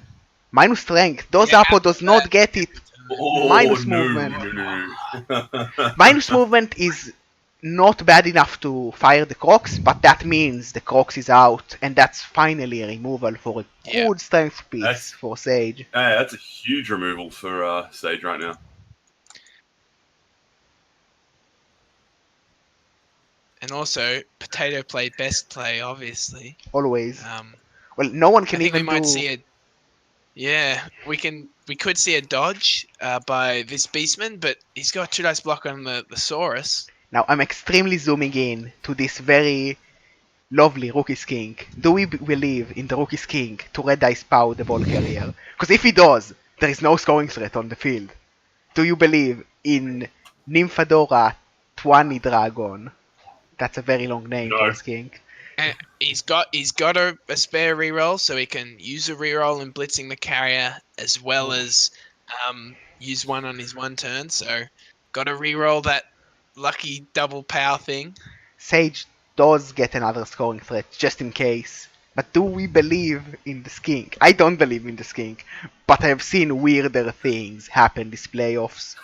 Minus strength. Does Apo does not get it. Oh, Minus no, movement. no. Minus movement is not bad enough to fire the Crocs, but that means the Crocs is out, and that's finally a removal for a Yeah. good strength piece That's- for Sage. Yeah, that's a huge removal for Sage right now. And also, Potato played best play, obviously. Always. Well, no one I can think we even might do. see a. Yeah, we could see a dodge by this Beastman, but he's got 2 dice block on the Saurus. Now I'm extremely zooming in to this very lovely Rookie's King. Do we believe in the Rookie's King to red dice pow the ball carrier? Because if he does, there is no scoring threat on the field. Do you believe in Nymphadora Twani Dragon? That's a very long name No. for a skink. And he's got a spare reroll, so he can use a reroll in blitzing the carrier as well as Use one on his one turn, so got to re-roll that lucky double power thing. Sage does get another scoring threat, just in case. But do we believe in the skink? I don't believe in the skink, but I have seen weirder things happen this playoffs.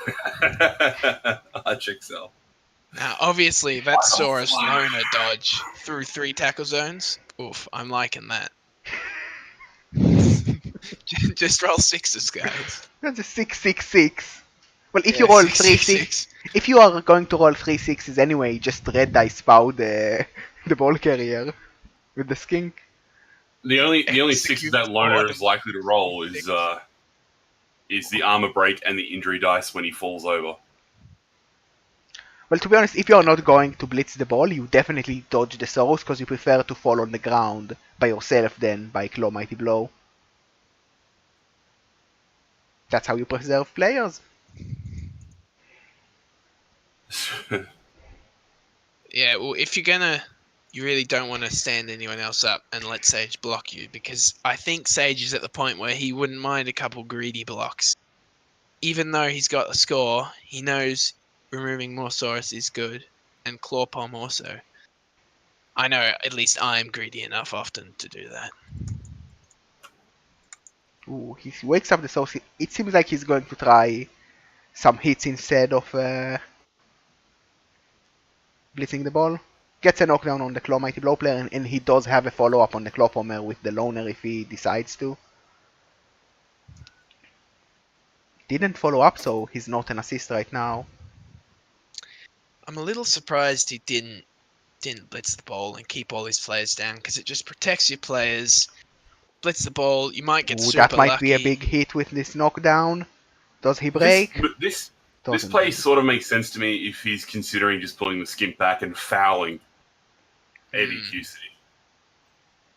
I check so. Now, obviously, that Saurus loner dodge through 3 tackle zones. Oof, I'm liking that. Just roll 6s, guys. That's a 6-6-6. Well, if Yeah, you roll 6, 3 6, 6, 6. if you are going to roll 3 6s anyway, just red dice pow the ball carrier with the skink. The only sixes Execute that loner forward. is likely to roll is the armor break and the injury dice when he falls over. Well, to be honest, if you are not going to blitz the ball, you definitely dodge the Soros because you prefer to fall on the ground by yourself than by Claw Mighty Blow. That's how you preserve players. Yeah, well, if you're gonna, you really don't want to stand anyone else up and let Sage block you, because I think Sage is at the point where he wouldn't mind a couple greedy blocks. Even though he's got a score, he knows removing more Saurus is good, and Claw Palm also. I know, at least I'm greedy enough often to do that. Ooh, he wakes up the Soros. It seems like he's going to try some hits instead of blitzing the ball. Gets a knockdown on the Claw Mighty Blow player, and he does have a follow-up on the Claw Palmer with the loner if he decides to. Didn't follow up, so he's not an assist right now. I'm a little surprised he didn't blitz the ball and keep all his players down, because it just protects your players. Blitz the ball, you might get Ooh, super that might lucky. be a big hit with this knockdown. Does he break? This Doesn't play break. sort of makes sense to me if he's considering just pulling the skimp back and fouling Eddie QC.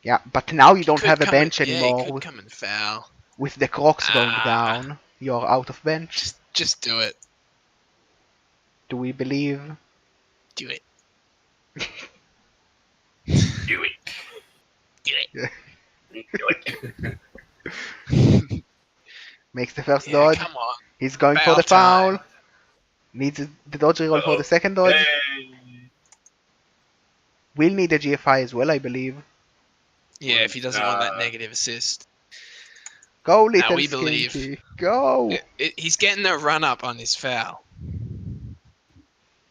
Yeah, but now you don't Could have a come bench and- yeah, he anymore. could come and foul. With the Crocs going Ah. down, you're out of bench. Just do it. Do we believe? Do it. Do it. Do it. Yeah. Do it. Makes the first Yeah, dodge. come on. He's going for Foul the foul. time. Needs the dodge roll for Uh-oh. the second dodge. Hey. Will need a GFI as well, I believe. Yeah, if he doesn't want that negative assist. Go, little we Skinky. believe. Go! He's getting a run up on his foul.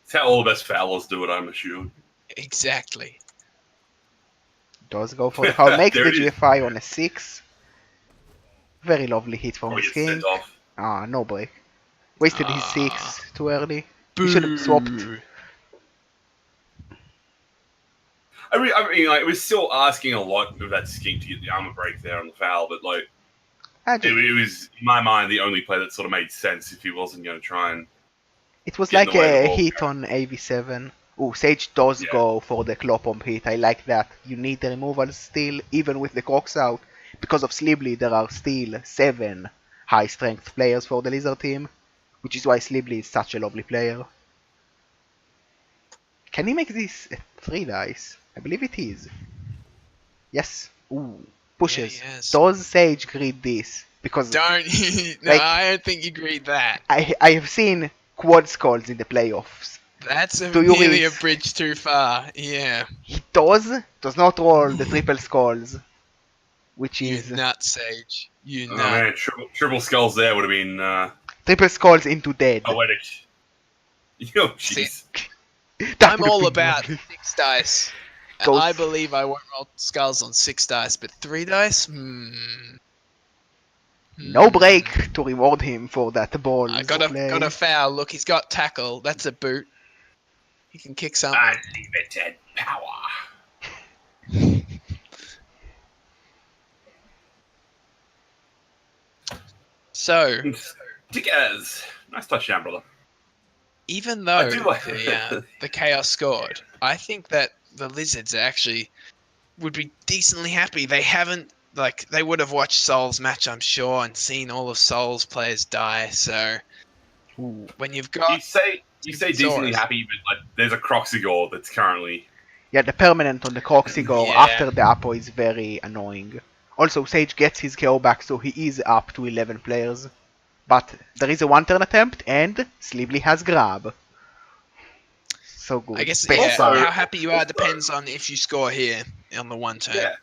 It's how all the best foulers do it, I'm assuming. Exactly. Does go for the foul. Makes There the it is. GFI on a 6. Very lovely hit from Probably the gets Skink. sent off. Ah, no break. Wasted his Ah. 6 too early. Boo. He should have swapped. I mean, like, we're still asking a lot of that skink to get the armor break there on the foul, but like, it was in my mind the only play that sort of made sense if he wasn't going to try and. It was get in like the way of a the ball hit carrier. on AV7. Ooh, Sage does Yeah. go for the claw pump hit. I like that. You need the removal still, even with the Crocs out. Because of Slibly, there are still 7 high strength players for the Lizard team. Which is why Slibly is such a lovely player. Can he make this a 3 dice? I believe it is. Yes. Ooh. Pushes. Yeah, yes. Does Sage greed this? Because Don't. No, Like- I don't think you agreed that. I have seen quad skulls in the playoffs. That's Do you nearly read? a bridge too far. Yeah. He does not roll the triple skulls. Which You is nut, Sage. You Oh nut. man, triple skulls there would have been triple skulls into dead. poetic. Yo, jeez. That I'm would all be about lovely. 6 dice. Those- I believe I won't roll skulls on 6 dice, but 3 dice? No break to reward him for that ball. I got a foul. Look, he's got tackle. That's a boot. He can kick something. Unlimited power. So, Dickers. Nice touchdown, brother. even I though do like- the Chaos scored, I think that the Lizards actually would be decently happy. They haven't, like, they would have watched Soul's match, I'm sure, and seen all of Soul's players die. So, Ooh. when you've You got say decently Saurus. happy, but like, there's a Croxigore that's currently. Yeah, the permanent on the Croxigore Yeah. after the Apo is very annoying. Also, Sage gets his KO back, so he is up to 11 players. But there is a one-turn attempt, and Sleebly has grab. So good. I guess, Best yeah, part. how happy you are depends on if you score here on the one turn. Yeah.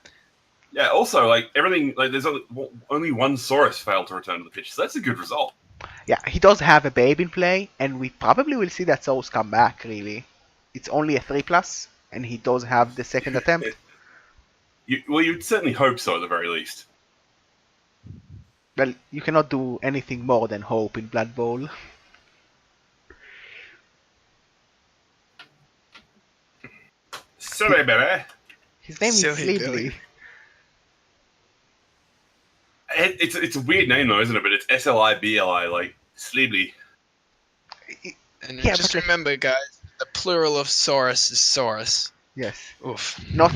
Yeah, also, like, everything, like, there's only one Saurus failed to return to the pitch, so that's a good result. Yeah, he does have a babe in play, and we probably will see that Souls come back, really. It's only a 3+, and he does have the second attempt. Well, you'd certainly hope so, at the very least. Well, you cannot do anything more than hope in Blood Bowl. Sorry, baby. His name is Silly Sleebly. Billy. It's a weird name, though, isn't it? But it's Slibli, like, Sleebly. And Yeah, just but remember, guys, the plural of Saurus is Saurus. Yes. Oof. Not.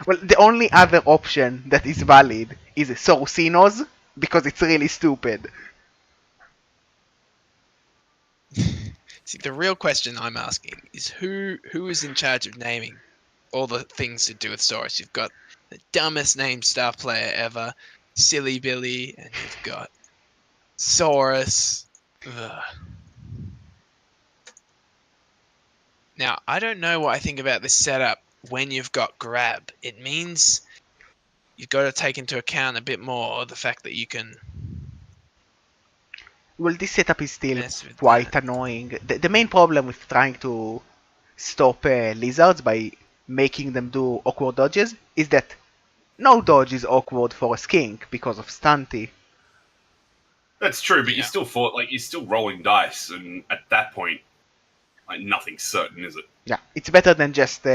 Well, the only other option that is valid is Saucinos, because it's really stupid. See, the real question I'm asking is who is in charge of naming all the things to do with Saurus? You've got the dumbest named star player ever, Silly Billy, and you've got Saurus. Ugh. Now, I don't know what I think about this setup when you've got grab. It means you've got to take into account a bit more the fact that you can Well, this setup is still mess with quite that. annoying. The main problem with trying to stop lizards by making them do awkward dodges is that no dodge is awkward for a skink because of stunty. That's true, but Yeah. you're still rolling dice, and at that point, like, nothing's certain, is it? Yeah, it's better than just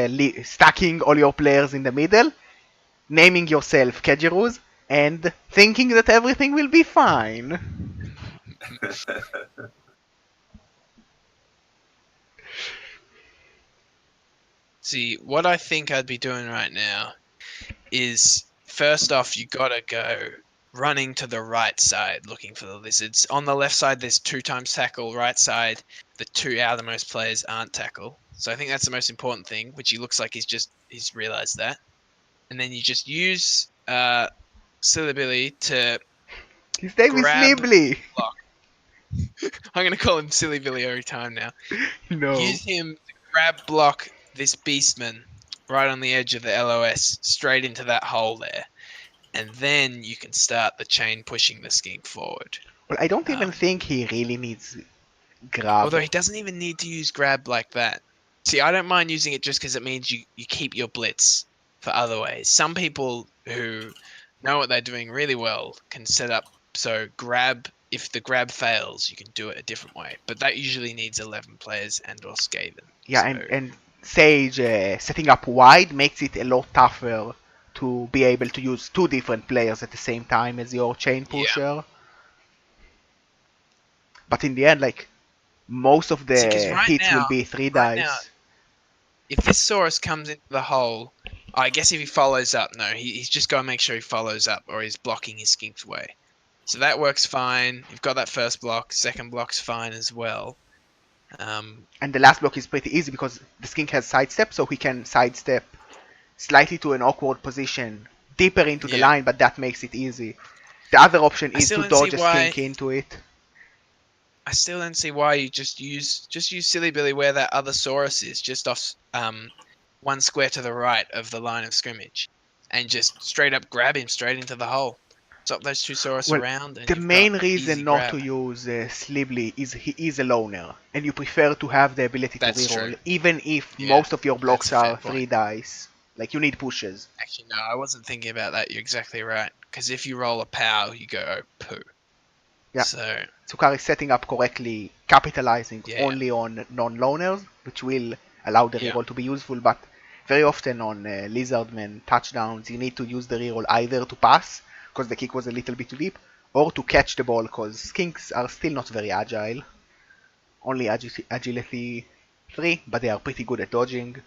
stacking all your players in the middle, naming yourself Kejirus, and thinking that everything will be fine. See, what I think I'd be doing right now is first off, you gotta go running to the right side looking for the lizards. On the left side, there's 2 times tackle. Right side, the 2 outermost players aren't tackle. So I think that's the most important thing, which he looks like he's realized that. And then you just use Silly Billy to His name is grab. Sleebly. I'm gonna call him Silly Billy every time now. No. Use him to grab block this beastman right on the edge of the LOS, straight into that hole there. And then you can start the chain pushing the skink forward. Well, I don't even think he really needs grab. Although he doesn't even need to use grab like that. See, I don't mind using it just because it means you keep your blitz for other ways. Some people who know what they're doing really well can set up so grab, if the grab fails, you can do it a different way. But that usually needs 11 players and or Skaven. Yeah, so, and Sage setting up wide makes it a lot tougher to be able to use 2 different players at the same time as your chain pusher. But in the end, like, most of the See, 'cause right hits will now- be 3 right dice. now- if this Saurus comes into the hole, I guess if he follows up, no, he's just got to make sure he follows up or he's blocking his skink's way. So that works fine. You've got that first block. Second block's fine as well. And the last block is pretty easy because the skink has sidestep, so he can sidestep slightly to an awkward position deeper into the Yeah. line, but that makes it easy. The other option I is still to don't dodge see a why- skink into it. I still don't see why you just use Silly Billy where that other Saurus is, just off 1 square to the right of the line of scrimmage, and just straight up grab him straight into the hole. Stop those 2 Saurus Well, around. And The you've main got reason easy not grab. to use Sleebly is he is a loner, and you prefer to have the ability That's to reroll, true. even if Yeah, most of your blocks that's a fair are 3 point. dice. Like, you need pushes. Actually, no, I wasn't thinking about that. You're exactly right. Because if you roll a pow, you go, oh, poo. Yeah. So, Tsukari setting up correctly, capitalizing Yeah. only on non-loners, which will allow the Yeah. reroll to be useful, but very often on Lizardmen touchdowns, you need to use the reroll either to pass, because the kick was a little bit too deep, or to catch the ball, because skinks are still not very agile. Only agility 3, but they are pretty good at dodging.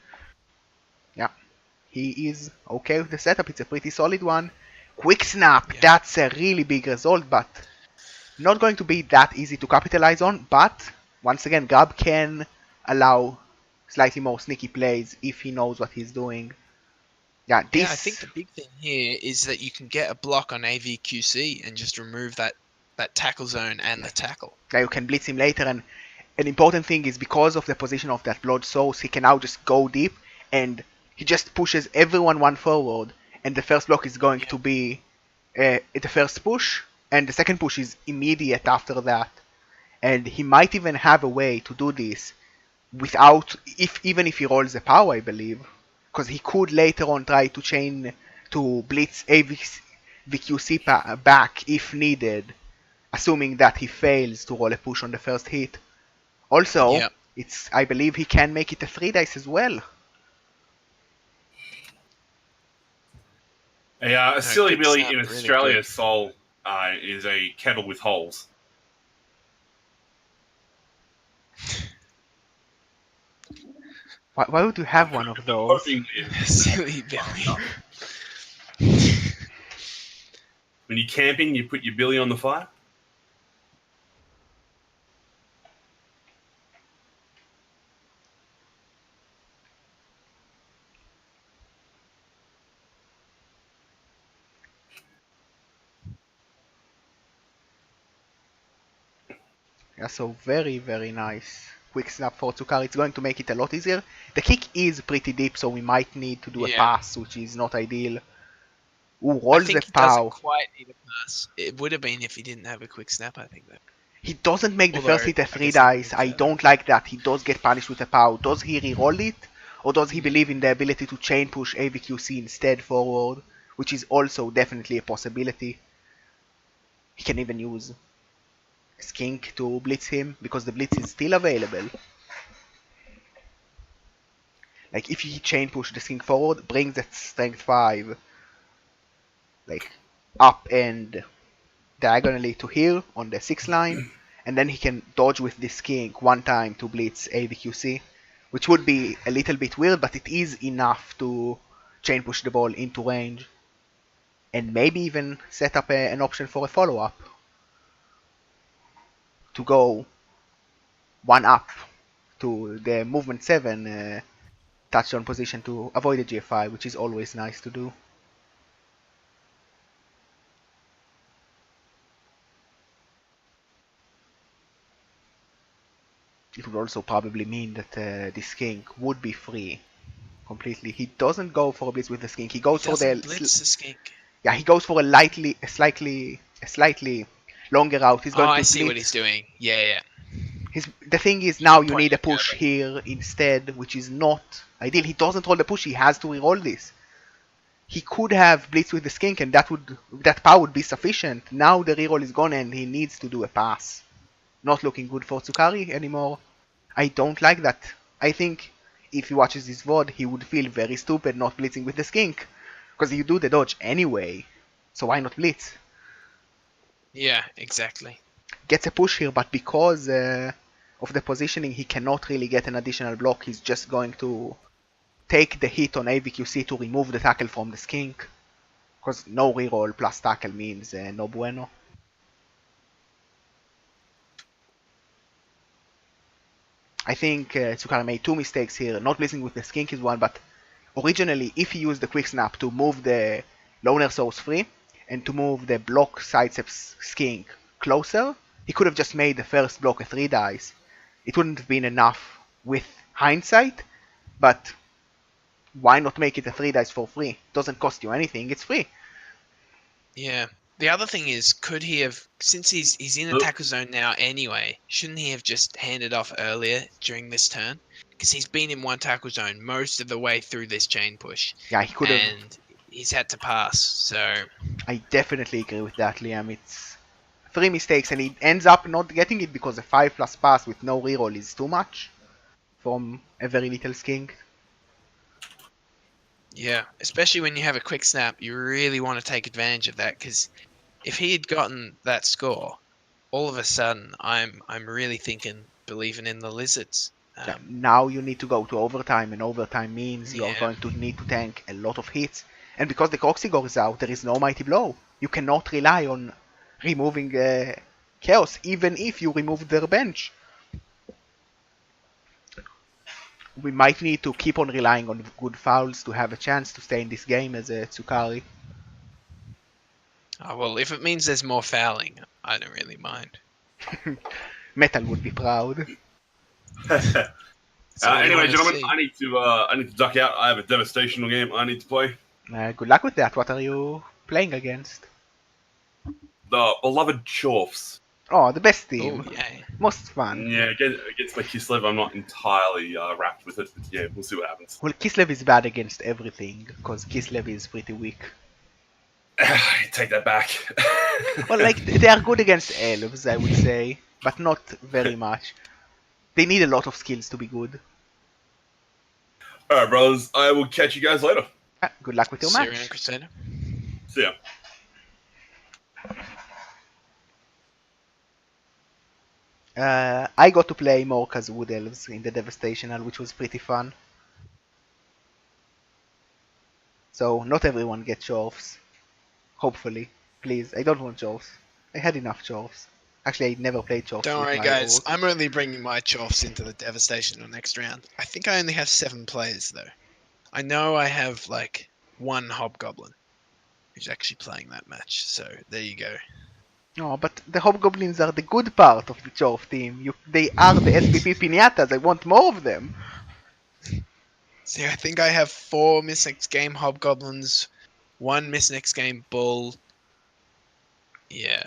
Yeah, he is okay with the setup, it's a pretty solid one. Quick snap, Yeah. that's a really big result, but not going to be that easy to capitalize on, but once again, Grab can allow slightly more sneaky plays if he knows what he's doing. Yeah, this. I think the big thing here is that you can get a block on AVQC and just remove that that tackle zone and the tackle. Now you can blitz him later, and an important thing is because of the position of that blood source, he can now just go deep, and he just pushes everyone one forward, and the first block is going to be the first push, and the second push is immediate after that. And he might even have a way to do this without, even if he rolls the power, I believe, because he could later on try to chain to blitz AVQC back if needed, assuming that he fails to roll a push on the first hit. Also, Yep. I believe he can make it a 3 dice as well. A silly quick Billy snap, in really Australia good. soul is a kettle with holes. Why would you have one of those? Hoping Silly Billy. when you're camping, you put your billy on the fire. Yeah, so very, very nice. Quick snap for Tsukari. It's going to make it a lot easier. The kick is pretty deep, so we might need to do a Yeah. pass, which is not ideal. Ooh, I rolls the think he doesn't pow. quite need a pass. It would have been if he didn't have a quick snap, I think, though. He doesn't make the Although, first hit a I 3 guess he dice. could I have. don't like that. He does get punished with a pow. Does he re-roll it? Or does he believe in the ability to chain push AVQC instead forward? Which is also definitely a possibility. He can even use Skink to blitz him, because the blitz is still available. Like, if he chain push the Skink forward, brings that strength 5, like, up and diagonally to here on the 6th line, and then he can dodge with this Skink one time to blitz AVQC, which would be a little bit weird, but it is enough to chain push the ball into range, and maybe even set up an option for a follow-up to go one up to the movement 7 touchdown position to avoid a GFI, which is always nice to do. It would also probably mean that the skink would be free completely. He doesn't go for a blitz with the skink. He goes He for the doesn't blitz the skink. yeah. He goes for a slightly longer route. He's Oh, going to I see blitz. what he's doing. Yeah. The thing is now you point need a of push curve. here instead, which is not ideal. He doesn't roll the push. He has to re-roll this. He could have blitz with the skink, and that power would be sufficient. Now the reroll is gone, and he needs to do a pass. Not looking good for Tsukari anymore. I don't like that. I think if he watches this VOD, he would feel very stupid not blitzing with the skink, because you do the dodge anyway. So why not blitz? Yeah, exactly. Gets a push here, but because of the positioning, he cannot really get an additional block. He's just going to take the hit on AVQC to remove the tackle from the skink, because no reroll plus tackle means no bueno. I think Tsukari made 2 mistakes here. Not blitzing with the skink is one, but originally if he used the quick snap to move the loner source free and to move the block sidestep skink closer, he could have just made the first block a 3 dice. It wouldn't have been enough with hindsight, but why not make it a 3 dice for free? Doesn't cost you anything, it's free. Yeah. The other thing is, could he have, since he's in a tackle zone now anyway, shouldn't he have just handed off earlier during this turn? Because he's been in one tackle zone most of the way through this chain push. Yeah, he could have. And he's had to pass, so... I definitely agree with that, Liam. It's 3 mistakes, and he ends up not getting it because a 5+ pass with no reroll is too much from a very little skink. Yeah, especially when you have a quick snap, you really want to take advantage of that, because if he had gotten that score, all of a sudden I'm really believing in the Lizards. Yeah, now you need to go to overtime, and overtime means you are Yeah. going to need to tank a lot of hits. And because the Coxigor is out, there is no Mighty Blow. You cannot rely on removing Chaos, even if you remove their bench. We might need to keep on relying on good fouls to have a chance to stay in this game as a Tsukari. Oh, well, if it means there's more fouling, I don't really mind. Metal would be proud. So what do you Anyway, want to gentlemen, see? I need to duck out. I have a devastational game I need to play. Good luck with that. What are you playing against? The beloved Chorfs. Oh, the best Oh, team. yeah. Most fun. Yeah, against my Kislev, I'm not entirely wrapped with it, but yeah, we'll see what happens. Well, Kislev is bad against everything, because Kislev is pretty weak. Take that back. Well, like, they are good against elves, I would say, but not very much. They need a lot of skills to be good. Alright, brothers, I will catch you guys later. Good luck with your Syrian match. Crusader. See ya. I got to play Morka's Wood Elves in the Devastational, which was pretty fun. So, not everyone gets Chorfs. Hopefully. Please, I don't want Chorfs. I had enough Chorfs. Actually, I never played Chorfs Don't with worry, my guys. orc. I'm only bringing my Choffs into the Devastation next round. I think I only have 7 players, though. I know I have, like, 1 Hobgoblin who's actually playing that match. So, there you go. No, but the Hobgoblins are the good part of the Chorf team. They are the SPP Pinatas. I want more of them. See, I think I have 4 Miss Next Game Hobgoblins, 1 Miss Next Game Bull. Yeah.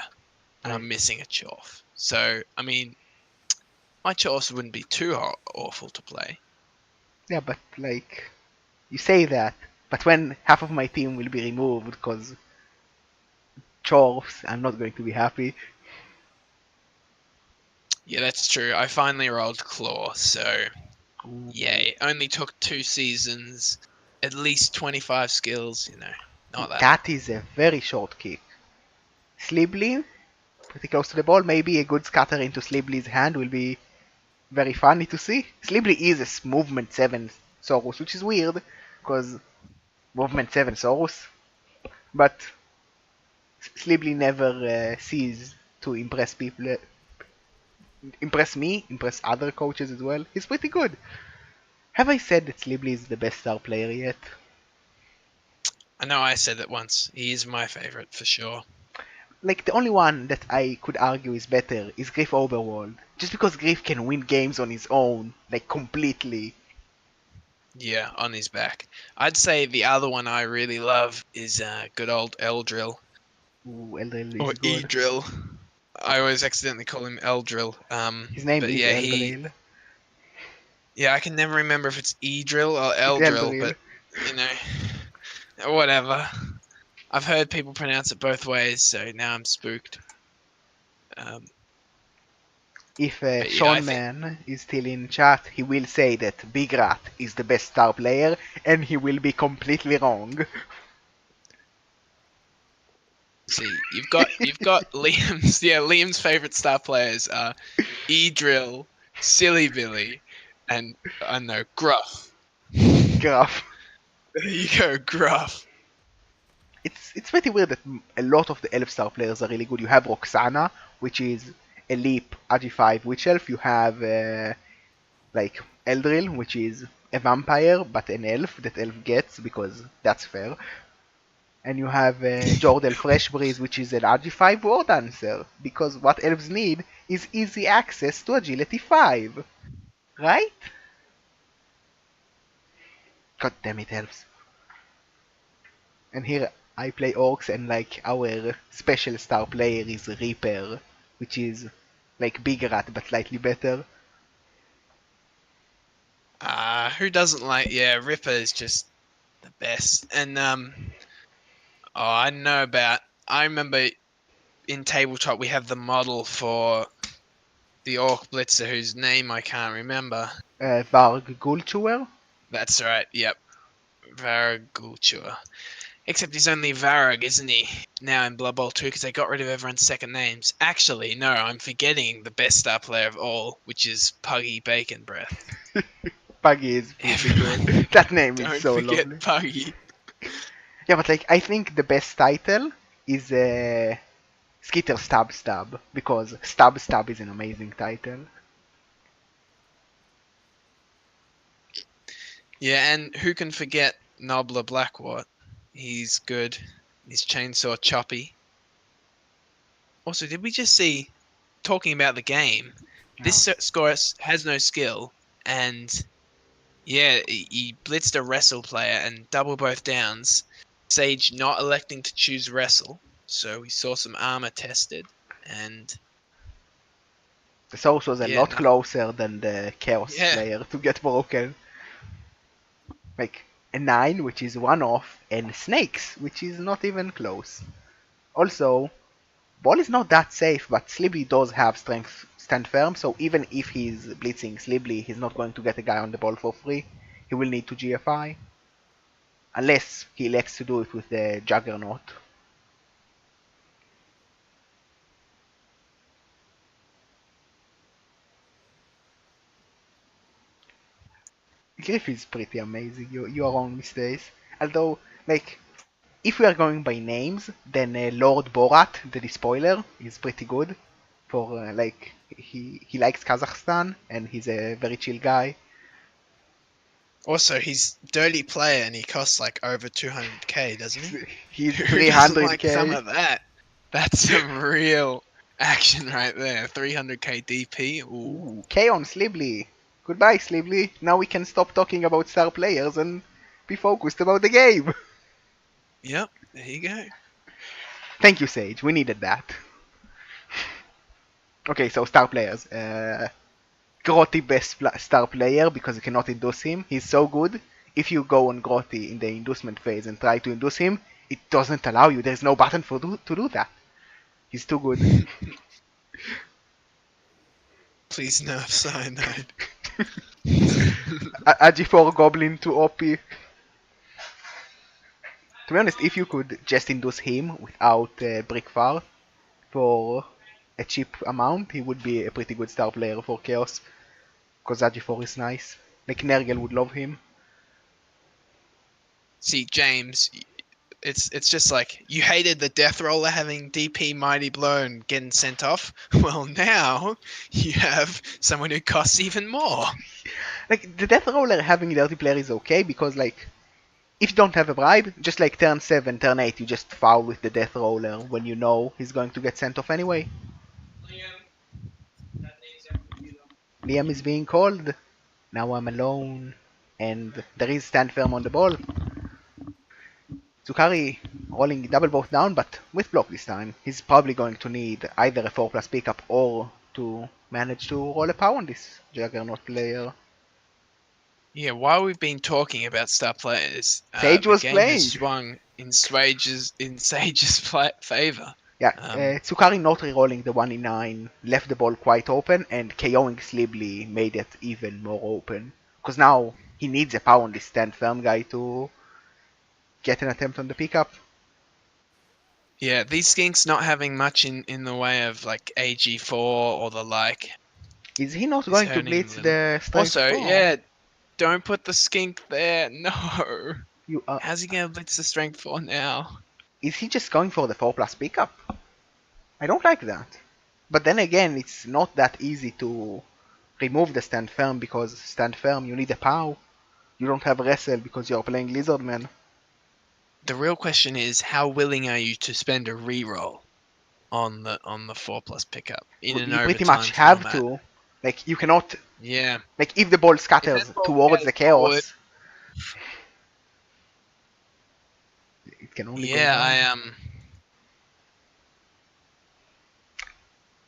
And I'm missing a Choff. So, I mean, my Choffs wouldn't be too awful to play. Yeah, but like, you say that, but when half of my team will be removed because Chorfs, I'm not going to be happy. Yeah, that's true. I finally rolled Claw, so Ooh. yay. Only took 2 seasons, at least 25 skills, not that. That is a very short kick. Sleebly, pretty close to the ball. Maybe a good scatter into Sleebly's hand will be very funny to see. Sleebly is a movement 7 Saurus, which is weird, because movement 7 Saurus. But Sleebly never ceases to impress people. Impress me, impress other coaches as well. He's pretty good. Have I said that Sleebly is the best star player yet? I know I said it once. He is my favorite for sure. Like, the only one that I could argue is better is Griff Oberwald. Just because Griff can win games on his own, like, completely. Yeah, on his back. I'd say the other one I really love is good old Eldril. Ooh, Eldril Or is good. Edril. I always accidentally call him Eldril. His name But is yeah, Eldril. I can never remember if it's Edril or It's Eldril, Eldril. but whatever. I've heard people pronounce it both ways, so now I'm spooked. If But yeah, I Sean think Man is still in chat, he will say that Big Rat is the best star player, and he will be completely wrong. see you've got Liam's Liam's favorite star players are Edril, Silly Billy, and I know Gruff. Gruff. There you go, Gruff. It's pretty weird that a lot of the elf star players are really good. You have Roxana, which is a leap Agi5 witch elf. You have like Eldril, which is a vampire but an elf that elf gets because that's fair. And you have Jordel Freshbreeze, which is an Agi5 war dancer because what elves need is easy access to agility 5, right? God damn it, elves. And here I play orcs and like our special star player is Reaper, which is like Big Rat but slightly better. Who doesn't like? Yeah, Ripper is just the best. And I know about. I remember in tabletop we have the model for the Orc Blitzer, whose name I can't remember. Varg Gulchuer. That's right. Yep, Varagulchur. Except he's only Varag, isn't he? Now in Blood Bowl 2 because they got rid of everyone's second names. Actually, no, I'm forgetting the best star player of all, which is Puggy Bacon Breath. Puggy is pretty Everyone, good. That name is don't so forget lovely. Puggy. Yeah, but like I think the best title is Skitter Stab Stab because Stab Stab is an amazing title. Yeah, and who can forget Nobler Blackwart? He's good. He's chainsaw choppy. Also, did we just see, talking about the game, this Scorus has no skill, and yeah, he blitzed a wrestle player and double both downs. Sage not electing to choose wrestle, so we saw some armor tested, and The source was a yeah, lot closer than the Chaos yeah. player to get broken. Like a 9, which is one off, and Snakes, which is not even close. Also, Ball is not that safe, but Slibly does have strength stand firm, so even if he's blitzing Slibly, he's not going to get a guy on the ball for free. He will need to GFI. Unless he elects to do it with the Juggernaut. Griff is pretty amazing. You are wrong these days. Although, like, if we are going by names, then Lord Borat, the Despoiler, is pretty good. For like, he likes Kazakhstan and he's a very chill guy. Also, he's dirty player and he costs like over 200k, doesn't he? He's Who doesn't like 300k. some of that? That's some real action right there. 300k DP. Ooh. Ooh, K on Slibly. Goodbye, Slibly. Now we can stop talking about star players and be focused about the game. Yep, there you go. Thank you, Sage. We needed that. Okay, so star players. Grotty best star player because you cannot induce him. He's so good. If you go on Grotty in the inducement phase and try to induce him, it doesn't allow you. There's no button to do that. He's too good. Please nerf Cyanide. Agi4 Goblin to OP. To be honest, if you could just induce him without Brick Far for a cheap amount, he would be a pretty good star player for Chaos. Because Agi4 is nice. Like Nergal would love him. See, James, it's just like you hated the Death Roller having DP Mighty Blow and getting sent off. Well, now you have someone who costs even more. Like the Death Roller having dirty player is okay because like if you don't have a bribe, just like turn 7, turn 8, you just foul with the Death Roller when you know he's going to get sent off anyway. Liam is being called. Now I'm alone. And there is stand firm on the ball. Tsukari rolling double both down, but with block this time. He's probably going to need either a 4+ pickup or to manage to roll a power on this Juggernaut player. Yeah, while we've been talking about star players, Sage the was game playing. has swung in Sage's favor. Yeah, Tsukari not re-rolling the 1 in 9 left the ball quite open, and KOing Slibly made it even more open. Because now he needs a power on this stand firm guy to get an attempt on the pickup. Yeah, these skinks not having much in the way of like AG4 or the like. Is he not Is going to hurting blitz a the strength Also, 4? yeah, don't put the skink there. No. You, How's he gonna blitz the strength 4 now? is he just going for the 4+ pickup? I don't like that. But then again, it's not that easy to remove the stand firm because stand firm you need a POW. You don't have wrestle because you're playing Lizardman. The real question is, how willing are you to spend a reroll on the 4+ pickup in an You pretty overtime much have format? to. Like you cannot. Yeah. Like if the ball scatters that ball towards goes the chaos, forward- it can only go Yeah, down.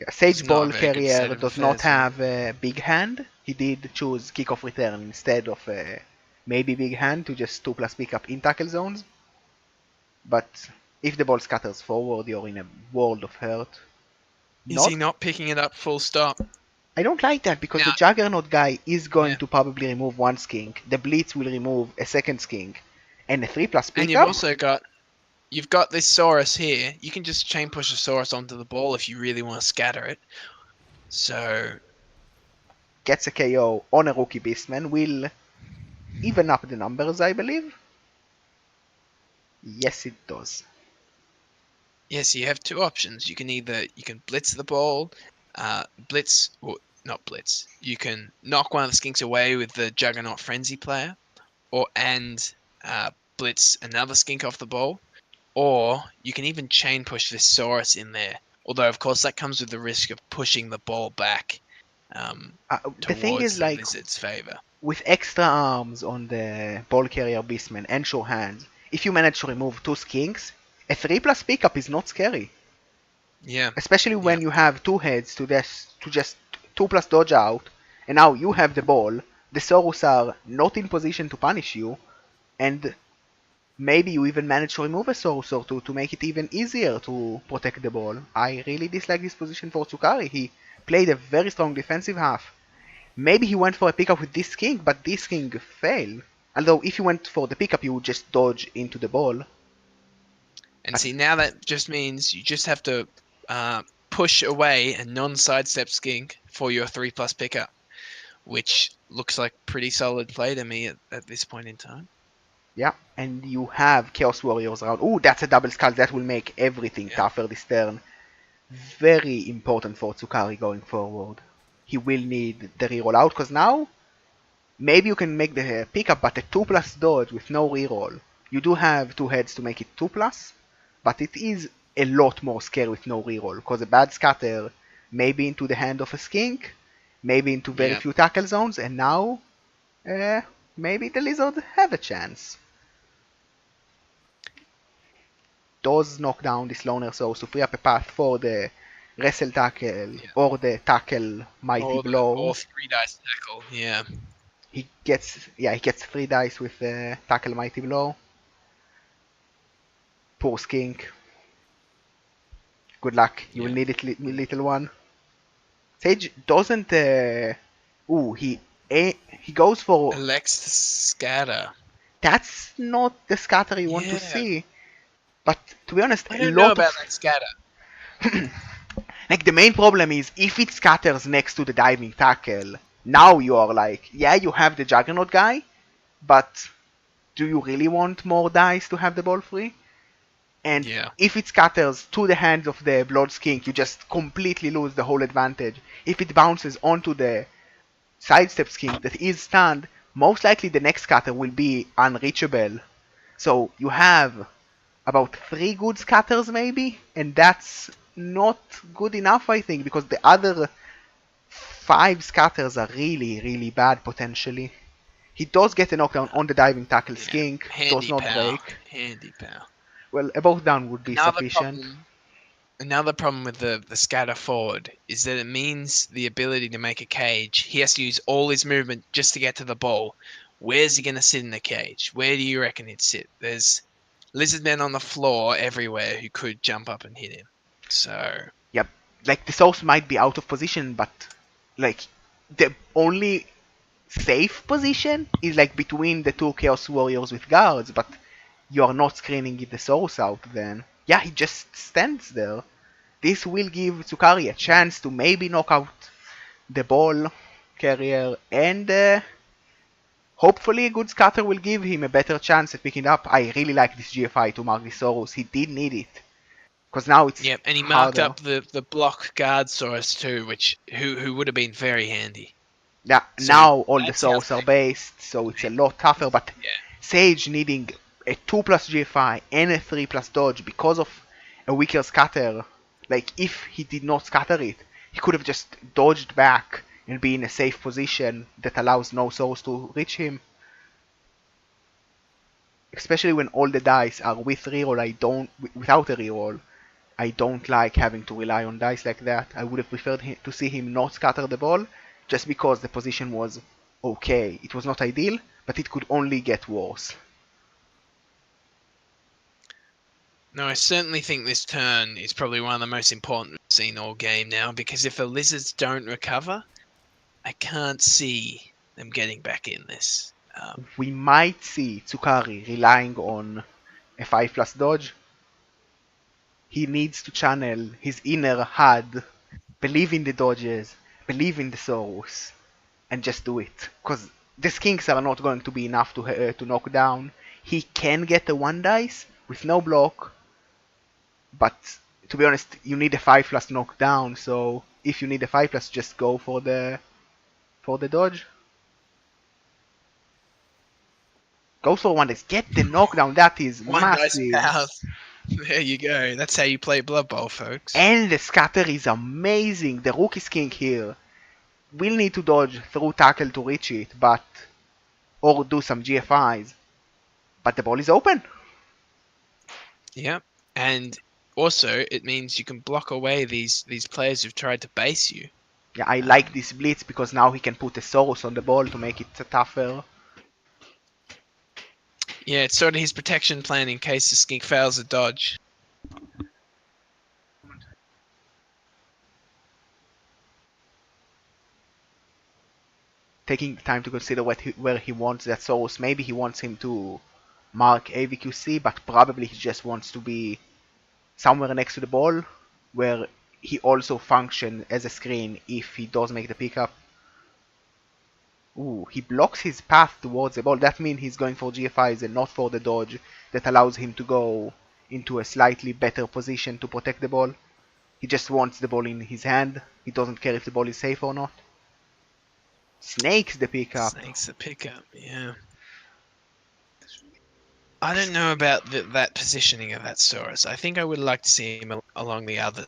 It's Sage not a Ball very good state Carrier of does not affairs, really. have a big hand. He did choose kickoff return instead of a maybe big hand to just 2+ pickup in tackle zones. But if the ball scatters forward, you're in a world of hurt. Is he not picking it up full stop? I don't like that because Now- the Juggernaut guy is going Yeah. to probably remove one skink. The Blitz will remove a second skink. And a 3+ pickup. And you've got this Saurus here. You can just chain push a Saurus onto the ball if you really want to scatter it. So Gets a KO on a rookie Beastman will even up the numbers, I believe. Yes, it does. yes, you have two options. You can blitz the ball, blitz or not blitz. You can knock one of the skinks away with the Juggernaut Frenzy player, and blitz another skink off the ball, or you can even chain push this Saurus in there Although, of course, that comes with the risk of pushing the ball back The thing is, towards the like, Lizard's favor. with extra arms on the ball carrier beastman and sure hands, if you manage to remove 2 skinks, a 3+ pickup is not scary. Yeah. Especially when you have 2 heads to just 2+ dodge out, and now you have the ball, the Saurus are not in position to punish you, and maybe you even manage to remove a Saurus or two to make it even easier to protect the ball. I really dislike this position for Tsukari. He played a very strong defensive half. Maybe he went for a pickup with this king, but this king failed. Although if you went for the pickup, you would just dodge into the ball. And see, now that just means you just have to push away a non-sidestep skink for your 3+ pickup, which looks like pretty solid play to me at this point in time. Yeah, and you have Chaos Warriors around. Ooh, that's a double skull. That will make everything tougher this turn. Very important for Tsukari going forward. He will need the reroll out, because now maybe you can make the pickup, but a 2+ dodge with no reroll. You do have 2 heads to make it 2+, but it is a lot more scary with no reroll, because a bad scatter maybe into the hand of a skink, maybe into very few tackle zones, and now maybe the Lizard have a chance. Does knock down this loner Source to free up a path for the wrestle tackle or the tackle mighty blow. Or 3 dice tackle, yeah. He gets 3 dice with the tackle mighty blow. Poor skink. Good luck. You will need it, little one. Sage doesn't. Ooh, he goes for. Elects the scatter. That's not the scatter you want to see. But to be honest, I don't know about that scatter. Like, the main problem is if it scatters next to the diving tackle, now you are like, yeah, you have the Juggernaut guy, but do you really want more dice to have the ball free? And if it scatters to the hands of the Blood Skink, you just completely lose the whole advantage. If it bounces onto the sidestep skink that is stunned, most likely the next scatter will be unreachable. So you have about 3 good scatters maybe, and that's not good enough, I think, because the other 5 scatters are really, really bad potentially. He does get a knockdown on the diving tackle skink, does not break. Handy pal. Well, a both down would be sufficient. Another problem with the scatter forward is that it means the ability to make a cage. He has to use all his movement just to get to the ball. Where's he going to sit in the cage? Where do you reckon he'd sit? There's lizard men on the floor everywhere who could jump up and hit him. So yep, like the source might be out of position, but like the only safe position is like between the 2 Chaos Warriors with guards, but you are not screening the source out then. Yeah, he just stands there. This will give Tsukari a chance to maybe knock out the ball carrier, and hopefully a good scatter will give him a better chance at picking it up. I really like this GFI to mark the Saurus. He did need it. Because now it's and he marked up the block guard source too, who would have been very handy. Yeah, so now all the Saurus are based, so it's a lot tougher, but Sage needing a 2+ GFI and a 3+ dodge because of a weaker scatter. Like, if he did not scatter it, he could have just dodged back and be in a safe position that allows no Saurus to reach him. Especially when all the dice are with reroll, without a reroll, I don't like having to rely on dice like that. I would have preferred to see him not scatter the ball, just because the position was okay. It was not ideal, but it could only get worse. No, I certainly think this turn is probably one of the most important we've seen all game now, because if the Lizards don't recover, I can't see them getting back in this. We might see Tsukari relying on a 5+ dodge. He needs to channel his inner HUD, believe in the dodges, believe in the Saurus, and just do it. Because the skinks are not going to be enough to knock down. He can get a 1 dice with no block, but to be honest, you need a 5+ knockdown, so if you need a 5+, just go for the dodge. Go for 1 dice. Get the knockdown. That is 1 massive. dice There you go. That's how you play Blood Bowl, folks. And the scatter is amazing. The rookie's king here will need to dodge through tackle to reach it, but or do some GFIs. But the ball is open. Yeah, and also it means you can block away these players who've tried to base you. Yeah, I like this blitz because now he can put a Soros on the ball to make it tougher. Yeah, it's sort of his protection plan in case the skink fails a dodge. Taking the time to consider where he wants that Soros. Maybe he wants him to mark AVQC, but probably he just wants to be somewhere next to the ball where he also function as a screen if he does make the pickup. Ooh, he blocks his path towards the ball. That means he's going for GFIs and not for the dodge that allows him to go into a slightly better position to protect the ball. He just wants the ball in his hand. He doesn't care if the ball is safe or not. Snakes the pickup. Snakes the pickup, yeah. I don't know about that positioning of that Saurus. I think I would like to see him along the other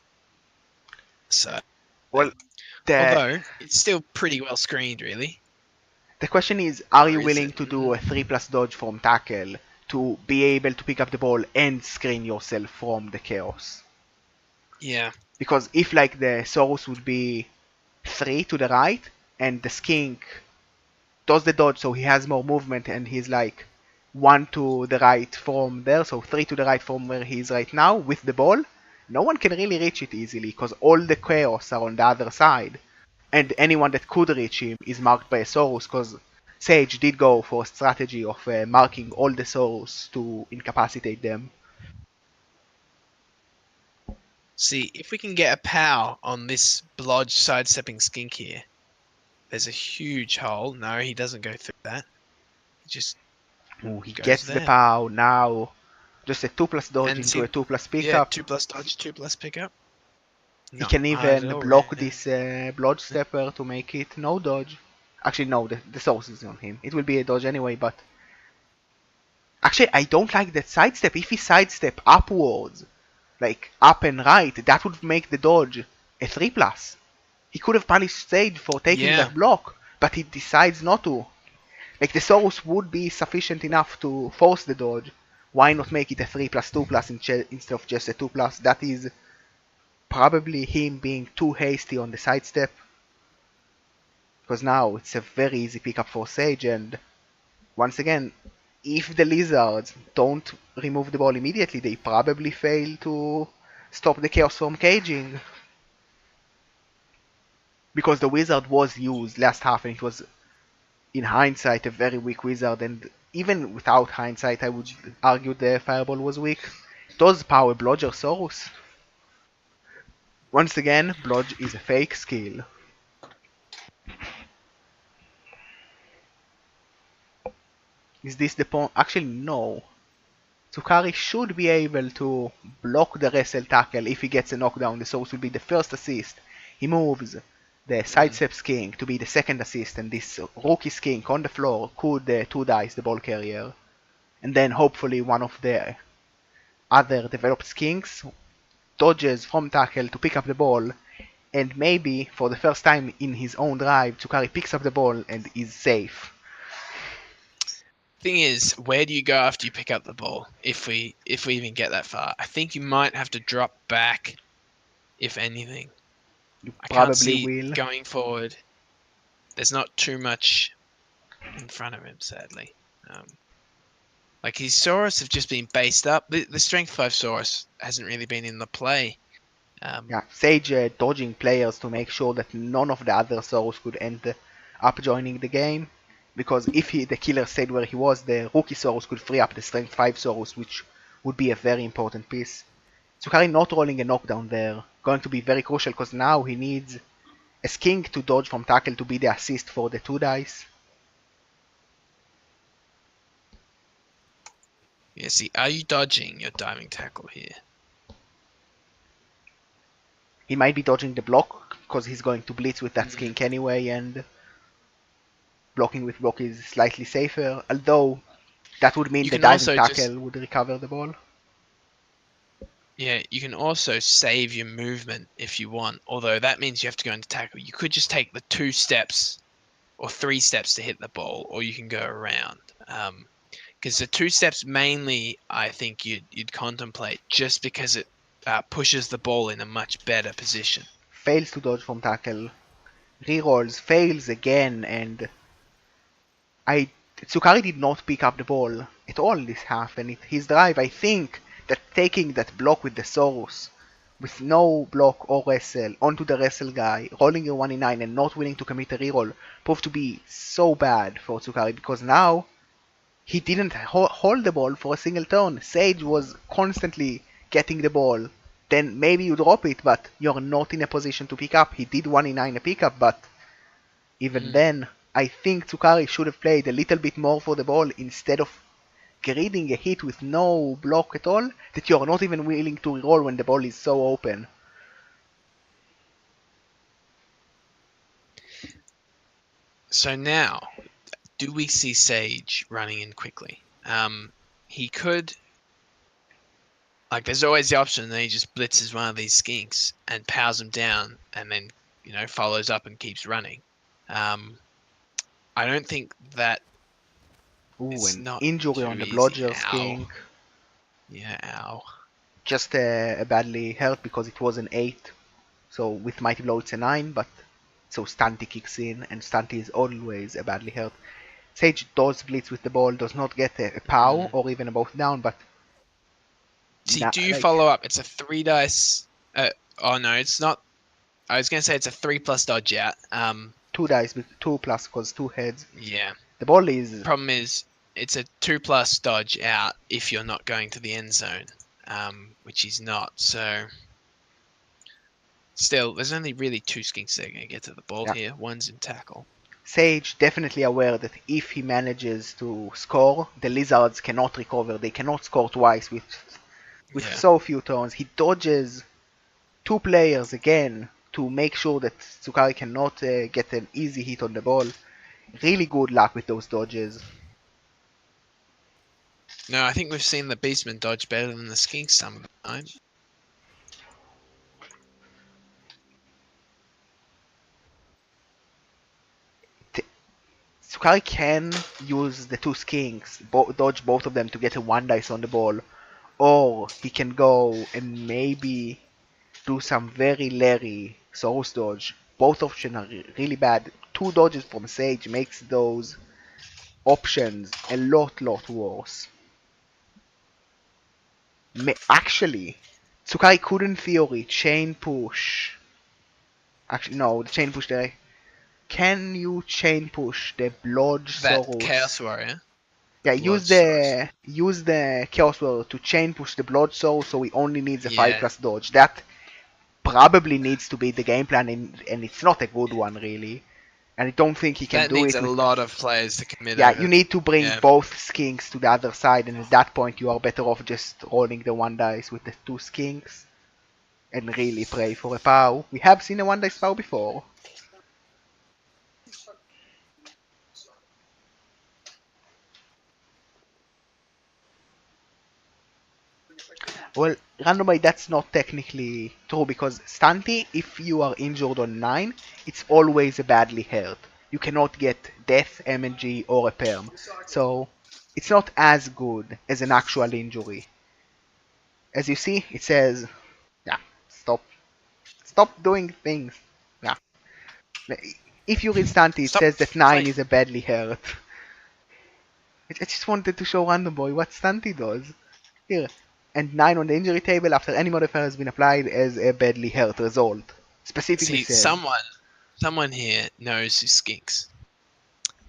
side. Well, although it's still pretty well screened, really. The question is, are you Or is willing it? to do a 3+ dodge from tackle to be able to pick up the ball and screen yourself from the chaos? Yeah. Because if like the Saurus would be 3 to the right and the skink does the dodge so he has more movement and he's like 1 to the right from there, so 3 to the right from where he is right now with the ball, no one can really reach it easily because all the chaos are on the other side. And anyone that could reach him is marked by a Saurus, because Sage did go for a strategy of marking all the Saurus to incapacitate them. See, if we can get a pow on this blodge sidestepping skink here, there's a huge hole. No, he doesn't go through that. He just Ooh, he goes gets there. the POW now. Just a 2+ dodge And into see- a 2+ Yeah, pickup. 2+ dodge, 2+ pickup. He Not can hard even at all, block really. this blodge stepper to make it no dodge. Actually, no, the Saurus is on him. It will be a dodge anyway, but... Actually, I don't like that sidestep. If he sidestep upwards, like up and right, that would make the dodge a 3+. He could have punished Sage for taking Yeah. that block, but he decides not to. Like the Saurus would be sufficient enough to force the dodge. Why not make it a 3+2+ instead of just a 2+? That is probably him being too hasty on the sidestep. Because now it's a very easy pickup for Sage, and once again, if the Lizards don't remove the ball immediately, they probably fail to stop the Chaos from caging. Because the Wizard was used last half, and it was, in hindsight, a very weak Wizard, and even without hindsight, I would argue the Fireball was weak. It does power Blodger Saurus. Once again, Blodge is a fake skill. Is this the point? Actually, no. Tsukari should be able to block the wrestle tackle if he gets a knockdown. The Saurus will be the first assist. He moves the sidestep skink to be the second assist, and this rookie skink on the floor could 2-dice the ball carrier. And then hopefully one of the other developed skinks dodges from tackle to pick up the ball, and maybe for the first time in his own drive, Tsukari picks up the ball and is safe. Thing is, where do you go after you pick up the ball? If we even get that far, I think you might have to drop back, if anything. You I can't probably see will. going forward. There's not too much in front of him, sadly. Like his Saurus have just been based up. The Strength 5 Saurus hasn't really been in the play. Yeah, Sage dodging players to make sure that none of the other Saurus could end up joining the game. Because if the killer stayed where he was, the rookie Saurus could free up the Strength 5 Saurus, which would be a very important piece. Tsukari not rolling a knockdown there, going to be very crucial because now he needs a skink to dodge from tackle to be the assist for the 2-dice. Yeah, see, are you dodging your diving tackle here? He might be dodging the block because he's going to blitz with that skink anyway, and blocking with block is slightly safer, although that would mean You the can diving also tackle just- would recover the ball. Yeah, you can also save your movement if you want, although that means you have to go into tackle. You could just take the 2 steps or 3 steps to hit the ball, or you can go around. Because the 2 steps mainly, I think you'd contemplate just because it pushes the ball in a much better position. Fails to dodge from tackle. Rerolls, fails again, and Tsukari did not pick up the ball at all this half, and his drive, I think, that taking that block with the Saurus, with no block or wrestle, onto the wrestle guy, rolling a 1 in 9 and not willing to commit a reroll, proved to be so bad for Tsukari, because now he didn't hold the ball for a single turn. Sage was constantly getting the ball. Then maybe you drop it, but you're not in a position to pick up. He did 1 in 9 a pickup, but even then, I think Tsukari should have played a little bit more for the ball instead of greeting a hit with no block at all that you're not even willing to reroll when the ball is so open. So now, do we see Sage running in quickly? He could, like, there's always the option that he just blitzes one of these skinks and powers them down, and then follows up and keeps running. I don't think that Ooh, it's an not injury too on the easy. Blodger Ow. skink. Yeah, ow. Just a badly hurt because it was an 8. So with Mighty Blow it's a 9, but so Stunty kicks in, and Stunty is always a badly hurt. Sage does blitz with the ball, does not get a POW or even a both down, but See, do you follow up? It's a 3 dice. Oh no, it's not. I was gonna say it's a 3+ dodge out. 2 dice with 2 plus because 2 heads. Yeah. The ball is. Problem is, it's a 2+ dodge out if you're not going to the end zone, which he's not. So still, there's only really 2 skinks that are gonna get to the ball here. One's in tackle. Sage definitely aware that if he manages to score, the Lizards cannot recover. They cannot score twice with so few turns. He dodges 2 players again to make sure that Tsukari cannot get an easy hit on the ball. Really good luck with those dodges. No, I think we've seen the Beastmen dodge better than the skinks sometimes. Tsukari can use the 2 skinks, dodge both of them to get a 1 dice on the ball, or he can go and maybe do some very Larry Saurus dodge. Both options are really bad. 2 dodges from Sage makes those options a lot worse. Actually, Tsukari could in theory chain push. Actually, no, the chain push there. Can you chain push the Blodge That Saurus? Chaos Warrior. Yeah, use the Chaos Warrior to chain push the Blodge Saurus, so he only needs a 5+ dodge. That probably needs to be the game plan, and it's not a good one really. And I don't think he can do it. That needs a lot of players to commit. Yeah, you need to bring both skinks to the other side, and at that point you are better off just rolling the 1 dice with the 2 skinks and really pray for a POW. We have seen a 1 dice POW before. Well, randomly that's not technically true because Stunty, if you are injured on 9, it's always a badly hurt. You cannot get death, MNG, or a perm. So it's not as good as an actual injury. As you see, it says, yeah, stop doing things. Yeah. If you read Stunty, it says that 9 is a badly hurt. I just wanted to show Random Boy what Stunty does. Here. And 9 on the injury table after any modifier has been applied as a badly hurt result. Specifically says. Someone here knows his skinks.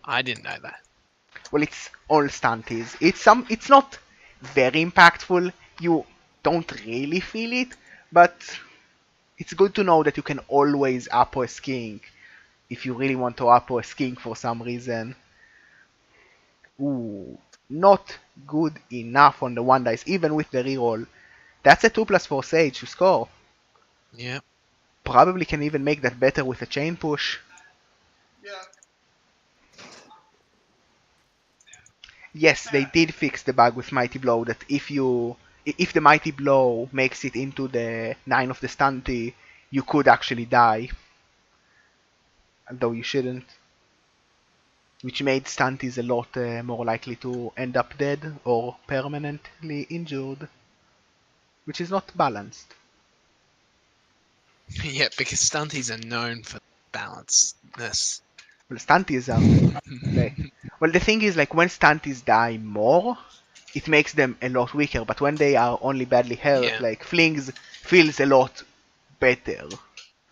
I didn't know that. Well, it's all stunties. It's not very impactful. You don't really feel it, but it's good to know that you can always upper a skink if you really want to upper a skink for some reason. Ooh, not good enough on the 1 dice, even with the reroll. That's a 2+ for Sage to score. Yeah. Probably can even make that better with a chain push. Yeah. Yes, they did fix the bug with Mighty Blow that if you if the Mighty Blow makes it into the 9 of the Stunty, you could actually die. Although you shouldn't. Which made Stunties a lot more likely to end up dead or permanently injured. Which is not balanced. Yeah, because stunties are known for balancedness. Well, Stunties are like... Well, the thing is, like, when Stunties die more, it makes them a lot weaker, but when they are only badly hurt, Yeah. like, Flings feels a lot better.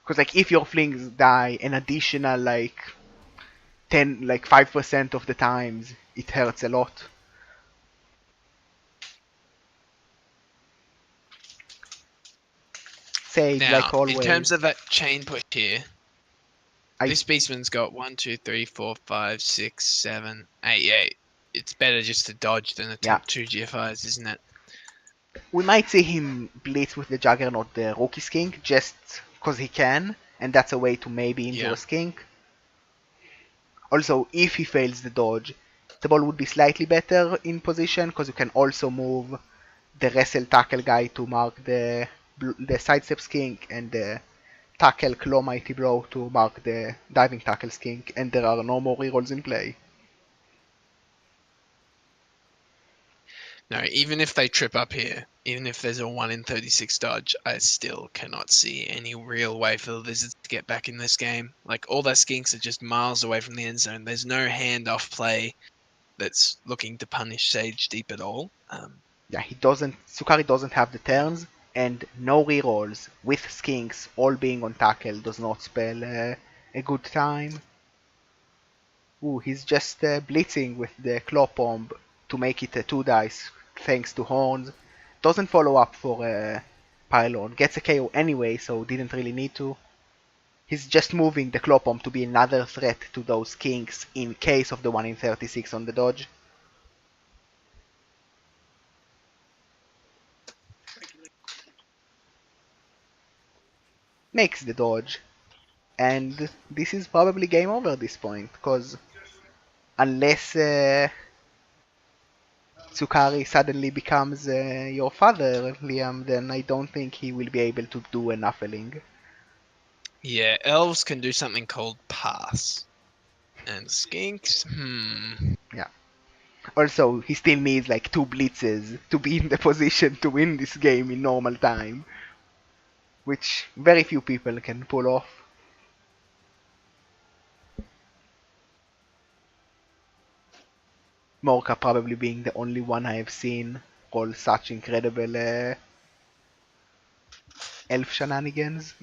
Because, like, if your Flings die an additional, like, 5% of the times, it hurts a lot. Sage, Now, like always. in terms of that chain push here, I- this beastman's got 1, 2, 3, 4, 5, 6, 7, 8. Yeah, it's better just to dodge than attempt 2 GFIs, isn't it? We might see him blitz with the Juggernaut, the rookie skink, just because he can, and that's a way to maybe injure Yeah. a skink. Also, if he fails the dodge, the ball would be slightly better in position, because you can also move the wrestle tackle guy to mark the sidestep skink, and the tackle claw mighty blow to mark the diving tackle skink, and there are no more rerolls in play. No, even if they trip up here, even if there's a 1 in 36 dodge, I still cannot see any real way for the Lizards to get back in this game. Like, all their skinks are just miles away from the end zone. There's no handoff play that's looking to punish Sage deep at all. Yeah, Tsukari doesn't have the turns, and no rerolls with skinks all being on tackle does not spell a good time. Ooh, he's just blitzing with the claw bomb to make it a 2 dice thanks to horns. Doesn't follow up for pylon. Gets a KO anyway, so didn't really need to. He's just moving the claw bomb to be another threat to those skinks in case of the 1 in 36 on the dodge. Makes the dodge. And this is probably game over at this point, because unless Tsukari suddenly becomes your father, Liam, then I don't think he will be able to do enough Elling. Yeah, elves can do something called pass. And skinks, Yeah. Also, he still needs like 2 blitzes to be in the position to win this game in normal time, which very few people can pull off. Morka probably being the only one I have seen roll such incredible elf shenanigans.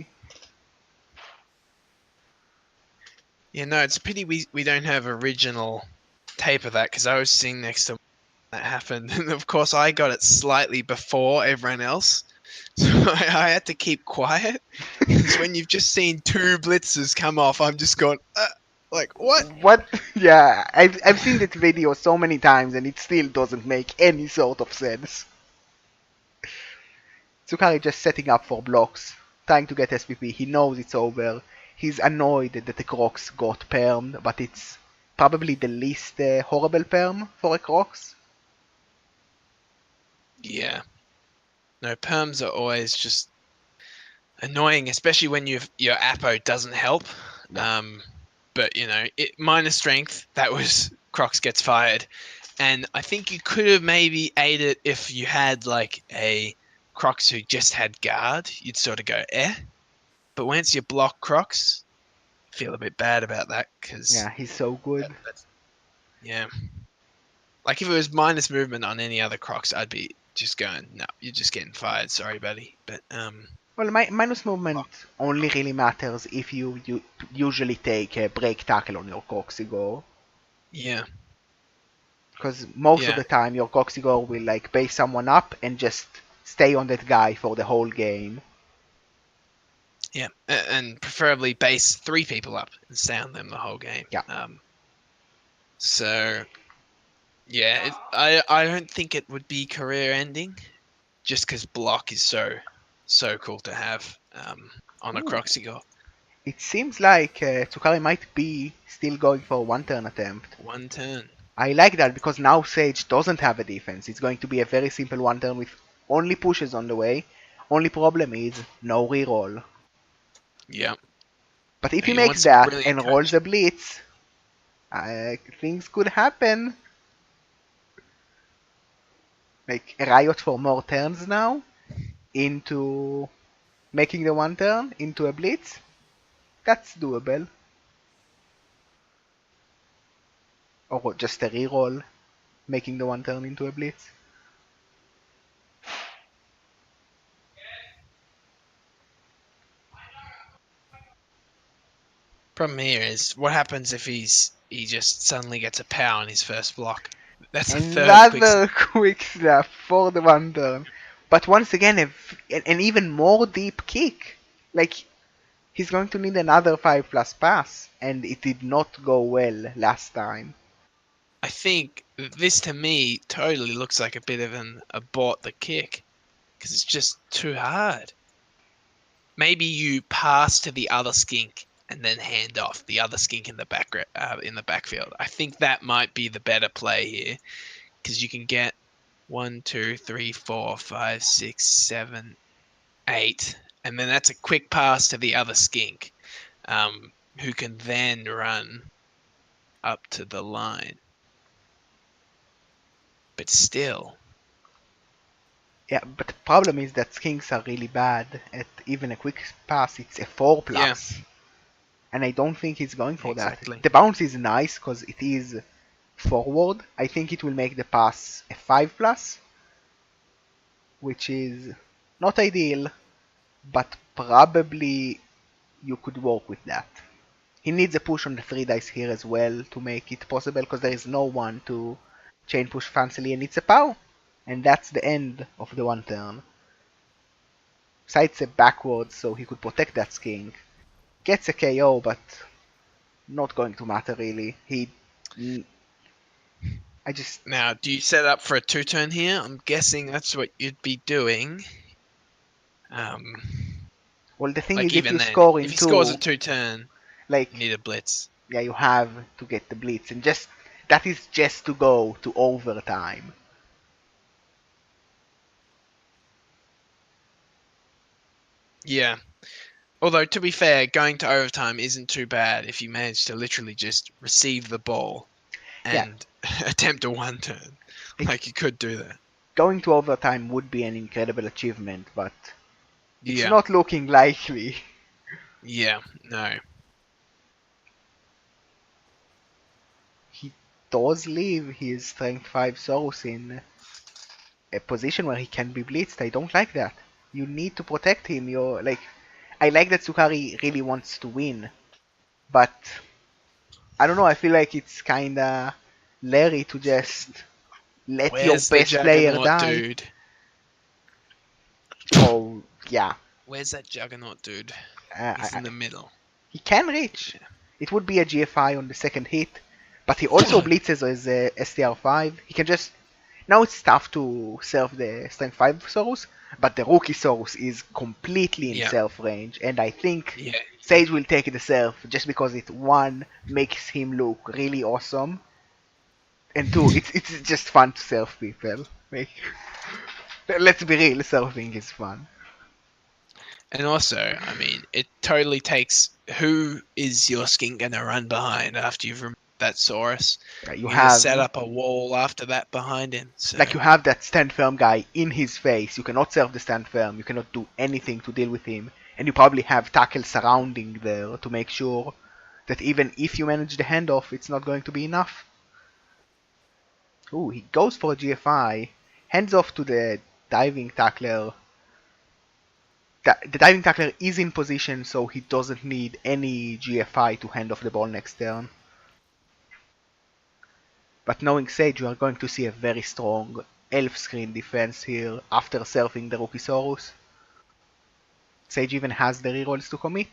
Yeah, no, it's a pity we don't have original tape of that, because I was sitting next to when that happened, and of course I got it slightly before everyone else, so I had to keep quiet, because when you've just seen 2 blitzes come off, I'm just going, like, what? What? Yeah, I've seen that video so many times and it still doesn't make any sort of sense. Tsukari just setting up for blocks, trying to get SPP. He knows it's over. He's annoyed that the Crocs got permed, but it's probably the least horrible perm for a Crocs. Yeah. No, perms are always just annoying, especially when your Apo doesn't help. Yeah. But, you know, minus strength, that was Crocs gets fired. And I think you could have maybe aided if you had, like, a Crocs who just had guard. You'd sort of go, But once you block Crocs, I feel a bit bad about that, because... Yeah, he's so good. Yeah. Like, if it was minus movement on any other Crocs, I'd be just going, no, you're just getting fired. Sorry, buddy. But, Well, minus movement only really matters if you usually take a break tackle on your Coxigore. yeah. Because most of Yeah. the time your Coxigore will like base someone up and just stay on that guy for the whole game. Yeah, and preferably base 3 people up and stay on them the whole game. Yeah. So, yeah, I don't think it would be career ending, just because block is so cool to have on a Ooh. Croxigore. It seems like Tsukari might be still going for a 1-turn attempt. 1 turn. I like that because now Sage doesn't have a defense. It's going to be a very simple 1-turn with Only pushes on the way. Only problem is no reroll. Yeah. But if No, he you want makes some that brilliant and rolls coaching. a blitz, things could happen. Like a riot for more turns now into making the one turn into a blitz. That's doable. Or just a reroll, making the one turn into a blitz. Problem here is what happens if he just suddenly gets a power on his first block. That's the third quick. Another quick snap for the one turn. But once again, an even more deep kick. Like, he's going to need another 5+ pass, and it did not go well last time. I think this to me totally looks like a bit of an abort the kick because it's just too hard. Maybe you pass to the other skink and then hand off the other skink in the backfield. I think that might be the better play here because you can get 1, 2, 3, 4, 5, 6, 7, 8, and then that's a quick pass to the other skink, who can then run up to the line. But still, Yeah, but the problem is that skinks are really bad at even a quick pass. It's a 4+. yeah, And I don't think he's going for that. exactly. The bounce is nice because it is forward. I think it will make the pass a 5+, which is not ideal, but probably you could work with that. He needs a push on the 3 dice here as well to make it possible because there is no one to chain push fancily, and it's a pow! And that's the end of the one turn. Sidestep backwards so he could protect that skink. Gets a KO, but not going to matter really. I just... Now, do you set up for a 2-turn here? I'm guessing that's what you'd be doing. Um, Well, the thing like is, if even you then, score in if he scores a 2, 2-turn, you like, need a blitz. yeah, you have to get the blitz, and just that is just to go to overtime. Yeah. Although to be fair, going to overtime isn't too bad if you manage to literally just receive the ball Yeah, and attempt a 1-turn. like, Like you could do that. going to overtime would be an incredible achievement, but it's Yeah. not looking likely. Yeah. No. He does leave his strength 5 Source in a position where he can be blitzed. I don't like that. You need to protect him. You're like, I like that Tsukari really wants to win, but I don't know. I feel like it's kinda Larry to just let your Where's the best player juggernaut die. dude? Oh yeah, Where's that juggernaut dude? uh, He's in the middle. he can reach. Yeah. It would be a GFI on the second hit, but he also blitzes as a STR5. He can just... Now it's tough to serve the Strength 5 Saurus, but the Rookie Saurus is completely in Yeah. self range, and I think Yeah. Sage will take the self just because it, one, makes him look really awesome, and two, it's just fun to serve people. Like, let's be real, surfing is fun. And also, I mean, it totally takes who is your skink going to run behind after you've removed that Saurus. You You're going to set have... up a wall after that behind him. So Like, you have that stand firm guy in his face. You cannot serve the stand firm. You cannot do anything to deal with him. And you probably have tackle surrounding there to make sure that even if you manage the handoff, it's not going to be enough. Ooh, he goes for a GFI. Hands off to the diving tackler. The diving tackler is in position, so he doesn't need any GFI to hand off the ball next turn. But knowing Sage, you are going to see a very strong elf screen defense here after surfing the Rookisaurus. Sage even has the rerolls to commit.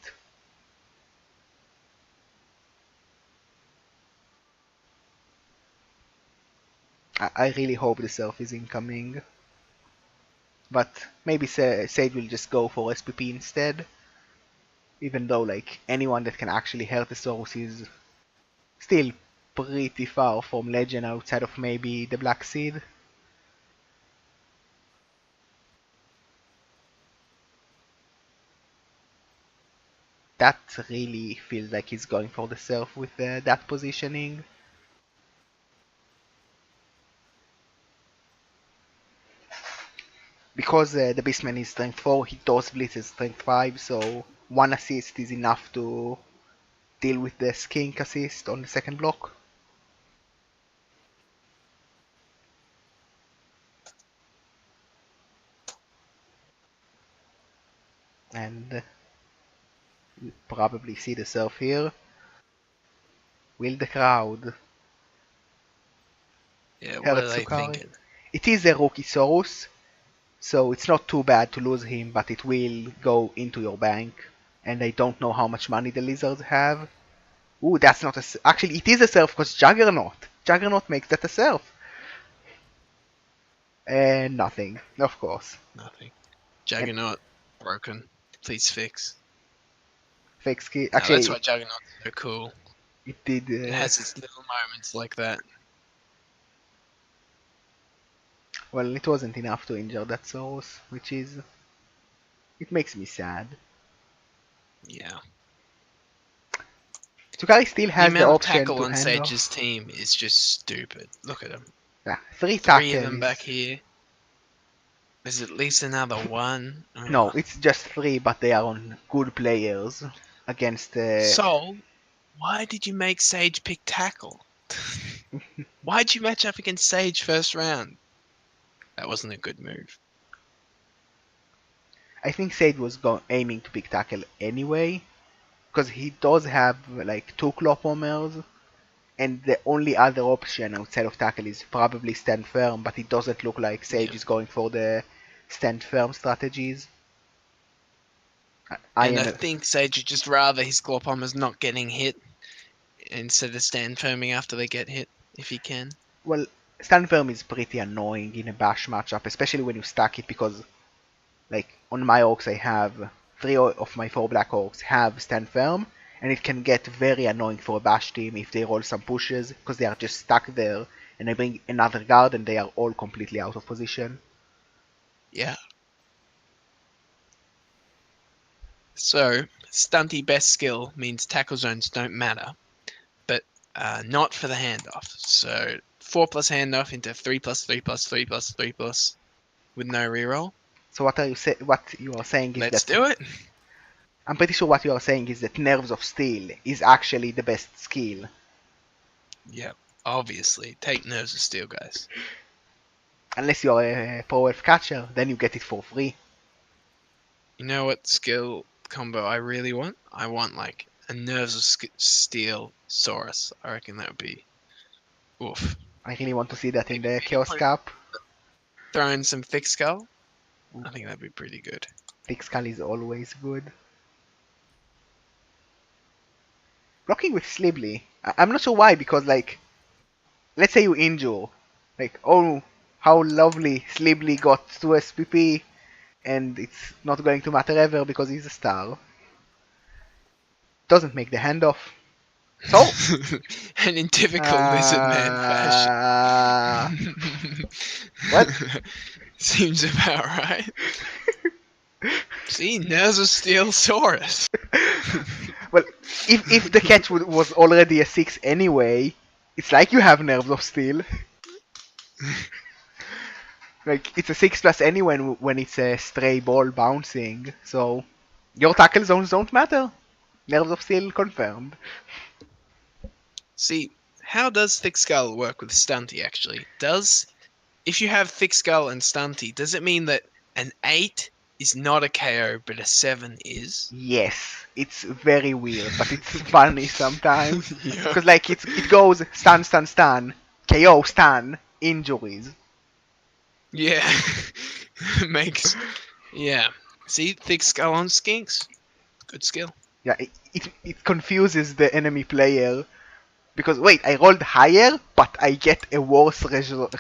I really hope the surf is incoming. But maybe Sage will just go for SPP instead. Even though, like, anyone that can actually hurt the Saurus is still pretty far from Legend outside of maybe the Black Seed. that really feels like he's going for the surf with that positioning. Because the Beastman is strength 4, he does blitz at strength 5, so one assist is enough to deal with the skink assist on the second block. And you probably see the surf here. Will the crowd Yeah, have what it are they Tsukari? thinking? It is a rookie Saurus, so it's not too bad to lose him, but it will go into your bank. And I don't know how much money the lizards have. Ooh, that's not a... Actually, it is a surf because Juggernaut. Juggernaut makes that a surf. And nothing, of course. Nothing. And Juggernaut broken. Please fix. fake skill. No, that's Actually, why Juggernaut's so cool. it did. It has its little moments like that. Well, it wasn't enough to injure that Saurus, which is... It makes me sad. Yeah. Tsukari still The has the amount of option tackle to on hand Sage's off. team is just stupid. Look at them. Yeah, 3 Three of tackle them is... back here. There's at least another one. No, Oh. it's just 3, but they are on good players against So, why did you make Sage pick tackle? Why'd you match up against Sage first round? That wasn't a good move. I think Sage was aiming to pick tackle anyway, because he does have like 2 claw bombers, and the only other option outside of tackle is probably stand firm, but it doesn't look like Sage Yeah. is going for the stand firm strategies. And I think Sage would just rather his claw bombers not getting hit instead of stand firming after they get hit, if he can. Well, stand firm is pretty annoying in a bash matchup, especially when you stack it, because like on my orcs I have 3 of my 4 black orcs have stand firm, and it can get very annoying for a bash team if they roll some pushes because they are just stuck there, and I bring another guard and they are all completely out of position. Yeah. So, stunty best skill means tackle zones don't matter, but not for the handoff. So 4+ handoff into 3+3+3+3+ with no reroll. So what you are saying is Let's that do it. I'm pretty sure what you are saying is that Nerves of Steel is actually the best skill. Yep. Obviously, take Nerves of Steel, guys. Unless you're a Pro Elf Catcher, then you get it for free. You know what skill combo I really want? I want like a Nerves of Steel Saurus. I reckon that would be oof. I really want to see that in Maybe the we can Chaos Cup. throw in some Thick Skull. I think that'd be pretty good. Thick Skull is always good. Blocking with Slibly. I'm not sure why, because like, let's say you injure. Like, oh, how lovely, Slibly got 2 SPP, and it's not going to matter ever because he's a star. Doesn't make the handoff. So, and in typical lizard man fashion. What? Seems about right. See, Nerves of Steel Saurus. Well, if the catch was already a 6 anyway, it's like you have Nerves of Steel. Like, it's a 6+ anyway when it's a stray ball bouncing, so your tackle zones don't matter. Nerves of Steel confirmed. See, how does Thick Skull work with Stunty actually? If you have Thick Skull and Stunty, does it mean that an 8 is not a KO but a 7 is? Yes, it's very weird, but it's funny sometimes. Yeah. Because like it goes stun, stun, stun, KO, stun, injuries. Yeah. Makes. Yeah. See, Thick Skull on Skinks. Good skill. Yeah, it confuses the enemy player. Because wait, I rolled higher, but I get a worse result?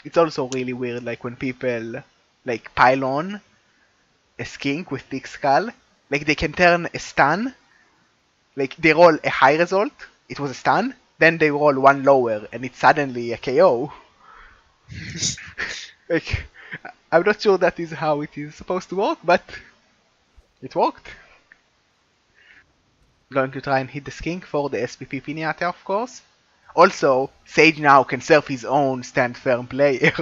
It's also really weird, like when people like pile on a skink with thick skull, like they can turn a stun, like they roll a high result, it was a stun, then they roll one lower, and it's suddenly a KO. Like, I'm not sure that is how it is supposed to work, but it worked. Going to try and hit the skink for the SPP Pinata, of course. Also, Sage now can surf his own stand firm player.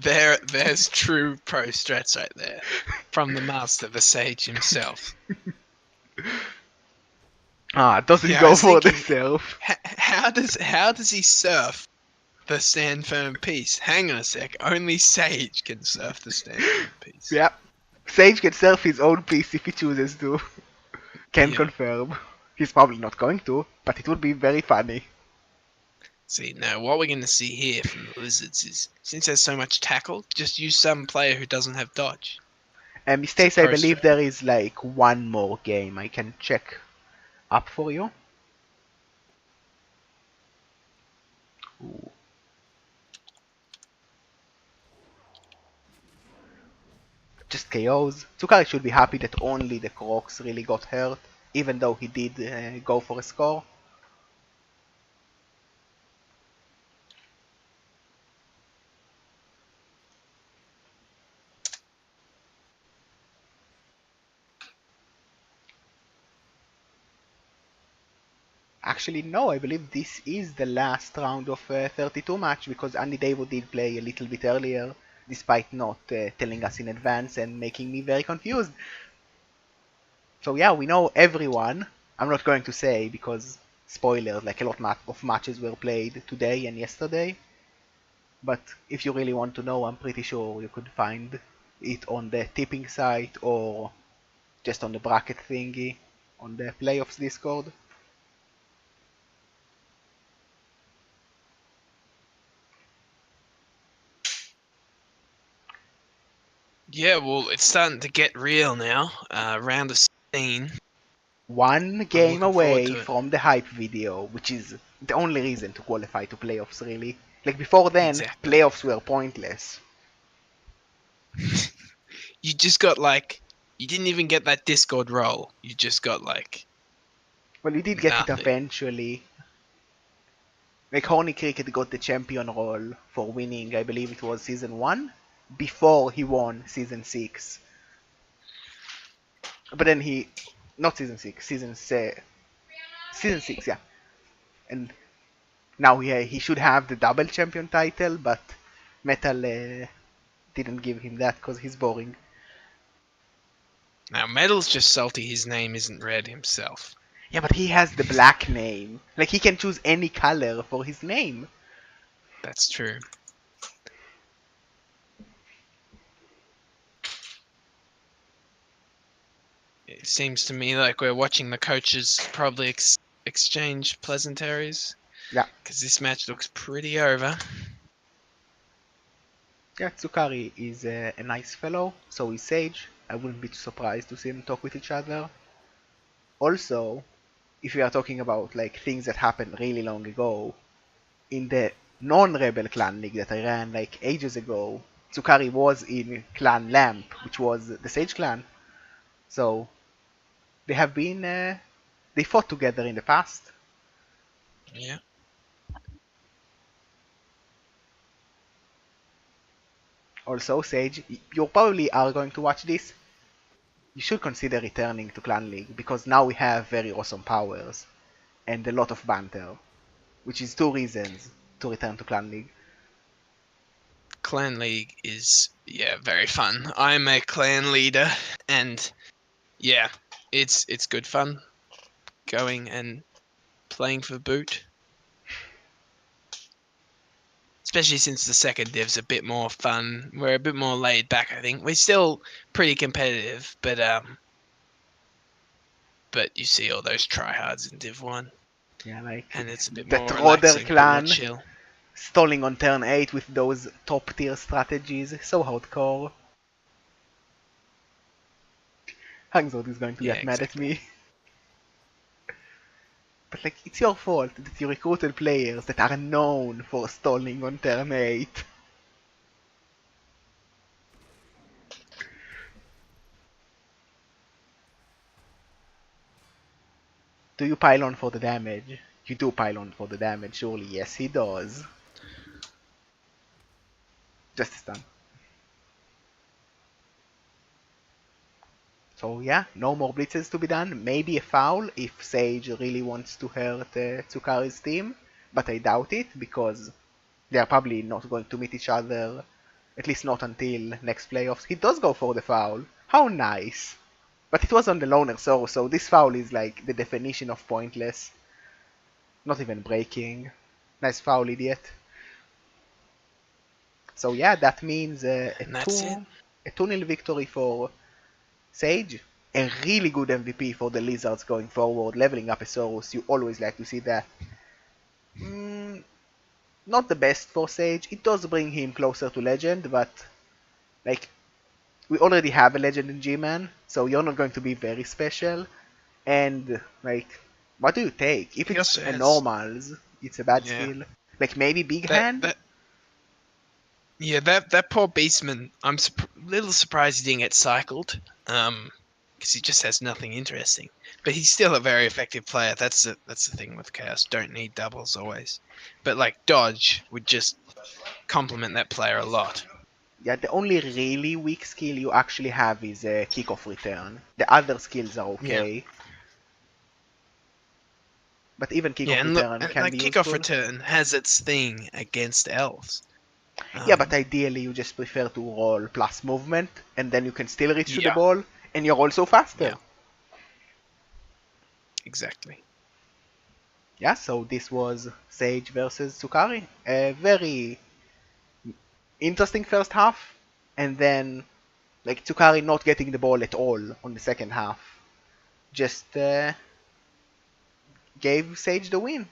There's true pro strats right there. From the master, the sage himself. Doesn't Yeah, I go was for the thinking, surf. how does he surf the stand firm piece? Hang on a sec. Only Sage can surf the stand firm piece. Yeah. Sage can surf his own piece if he chooses to. Can Yeah. confirm. He's probably not going to, but it would be very funny. See, now what we're going to see here from the Lizards is, since there's so much tackle, just use some player who doesn't have dodge. It's a Stace, I pro believe strat. there is like one more game I can check up for you. Ooh. Just KOs. Tsukari should be happy that only the Crocs really got hurt, even though he did go for a score. Actually, no, I believe this is the last round of 32 match because Andy Davo did play a little bit earlier, despite not telling us in advance and making me very confused. So yeah, we know everyone. I'm not going to say because spoilers, like a lot of matches were played today and yesterday. But if you really want to know, I'm pretty sure you could find it on the tipping site or just on the bracket thingy on the playoffs Discord. Yeah, well, it's starting to get real now. Round of 16. One I'm game looking forward away to it. from the hype video, which is the only reason to qualify to playoffs, really. Like before then, Exactly. playoffs were pointless. You just got like, you didn't even get that Discord role. You just got like Well, we did get it nothing. eventually. Like Horny Cricket got the champion role for winning, I believe it was season 1, before he won season 6. But then he, not season 6, season 6, yeah. And now he should have the double champion title, but Metal didn't give him that because he's boring. Now, Metal's just salty his name isn't red himself. Yeah, but he has the black name. Like he can choose any color for his name. That's true. It seems to me like we're watching the coaches probably exchange pleasantries. Yeah. Because this match looks pretty over. Yeah, Tsukari is a nice fellow, so is Sage. I wouldn't be too surprised to see them talk with each other. Also, if we are talking about like things that happened really long ago, in the non-Rebel Clan League that I ran like ages ago, Tsukari was in Clan Lamp, which was the Sage Clan. So they have been they fought together in the past. Yeah. Also, Sage, you probably are going to watch this. You should consider returning to Clan League because now we have very awesome powers and a lot of banter, which is 2 reasons to return to Clan League. Clan League is, yeah, very fun. I'm a clan leader, and yeah, it's good fun going and playing for Boot. Especially since the second div's a bit more fun. We're a bit more laid back, I think. We're still pretty competitive, but you see all those tryhards in Div 1, Yeah, like and it's a bit the more Troder relaxing, a bit more Clan chill. stalling on turn 8 with those top tier strategies, so hardcore. Hangzord is going to Yeah, get mad at exactly. me. But like, it's your fault that you recruited players that are known for stalling on turn 8. Do you pile on for the damage? You do pile on for the damage, surely. Yes, he does. Just a stun. So yeah, no more blitzes to be done. Maybe a foul if Sage really wants to hurt Tsukari's team, but I doubt it because they are probably not going to meet each other, at least not until next playoffs. He does go for the foul. How nice. But it was on the loner so this foul is like the definition of pointless. Not even breaking. Nice foul, idiot. So yeah, that means And that's it. a 2-0 victory for Sage. A really good MVP for the Lizards going forward, leveling up a Saurus. You always like to see that. Not the best for Sage. It does bring him closer to Legend, but like we already have a Legend in G-Man, so you're not going to be very special. And like, what do you take? If He it's also a has- normals, it's a bad Yeah. skill. Like maybe Big That, Hand. that yeah, that poor Beastman. I'm little surprised he didn't get cycled. Because he just has nothing interesting. But he's still a very effective player. That's the thing with Chaos. Don't need doubles always. But like Dodge would just complement that player a lot. Yeah, the only really weak skill you actually have is a kickoff return. The other skills are okay. But even Yeah, kickoff and look, return and, can like be kickoff useful. return has its thing against elves. Yeah, but ideally you just prefer to roll plus movement, and then you can still reach to the Yeah. ball, and you're also faster. Yeah. Exactly. Yeah, so this was Sage versus Tsukari. A very interesting first half, and then like Tsukari not getting the ball at all on the second half. Just gave Sage the win.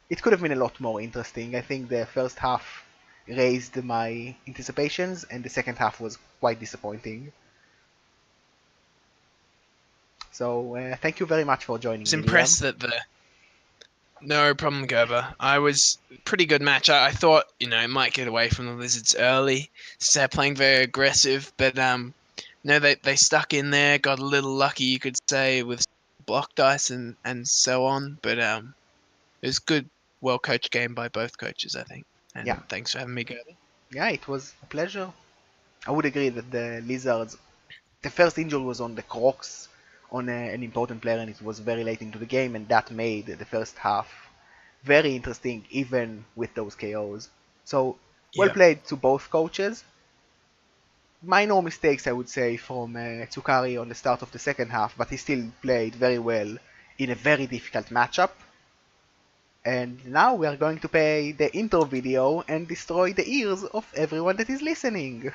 It could have been a lot more interesting. I think the first half raised my anticipations, and the second half was quite disappointing. So thank you very much for joining I was me, Liam. impressed that no problem, Gerber. I was pretty good match. I thought, it might get away from the Lizards early. So they're playing very aggressive, but no, they stuck in there, got a little lucky, you could say, with block dice and so on. But it was good, well coached game by both coaches, I think. And Yeah. thanks for having me, Gerber. Yeah, it was a pleasure. I would agree that the Lizards, the first injury was on the Crocs, on an important player, and it was very late into the game, and that made the first half very interesting, even with those KOs. So, well Yeah. played to both coaches. Minor mistakes, I would say, from Tsukari on the start of the second half, but he still played very well in a very difficult matchup. And now we are going to play the intro video and destroy the ears of everyone that is listening.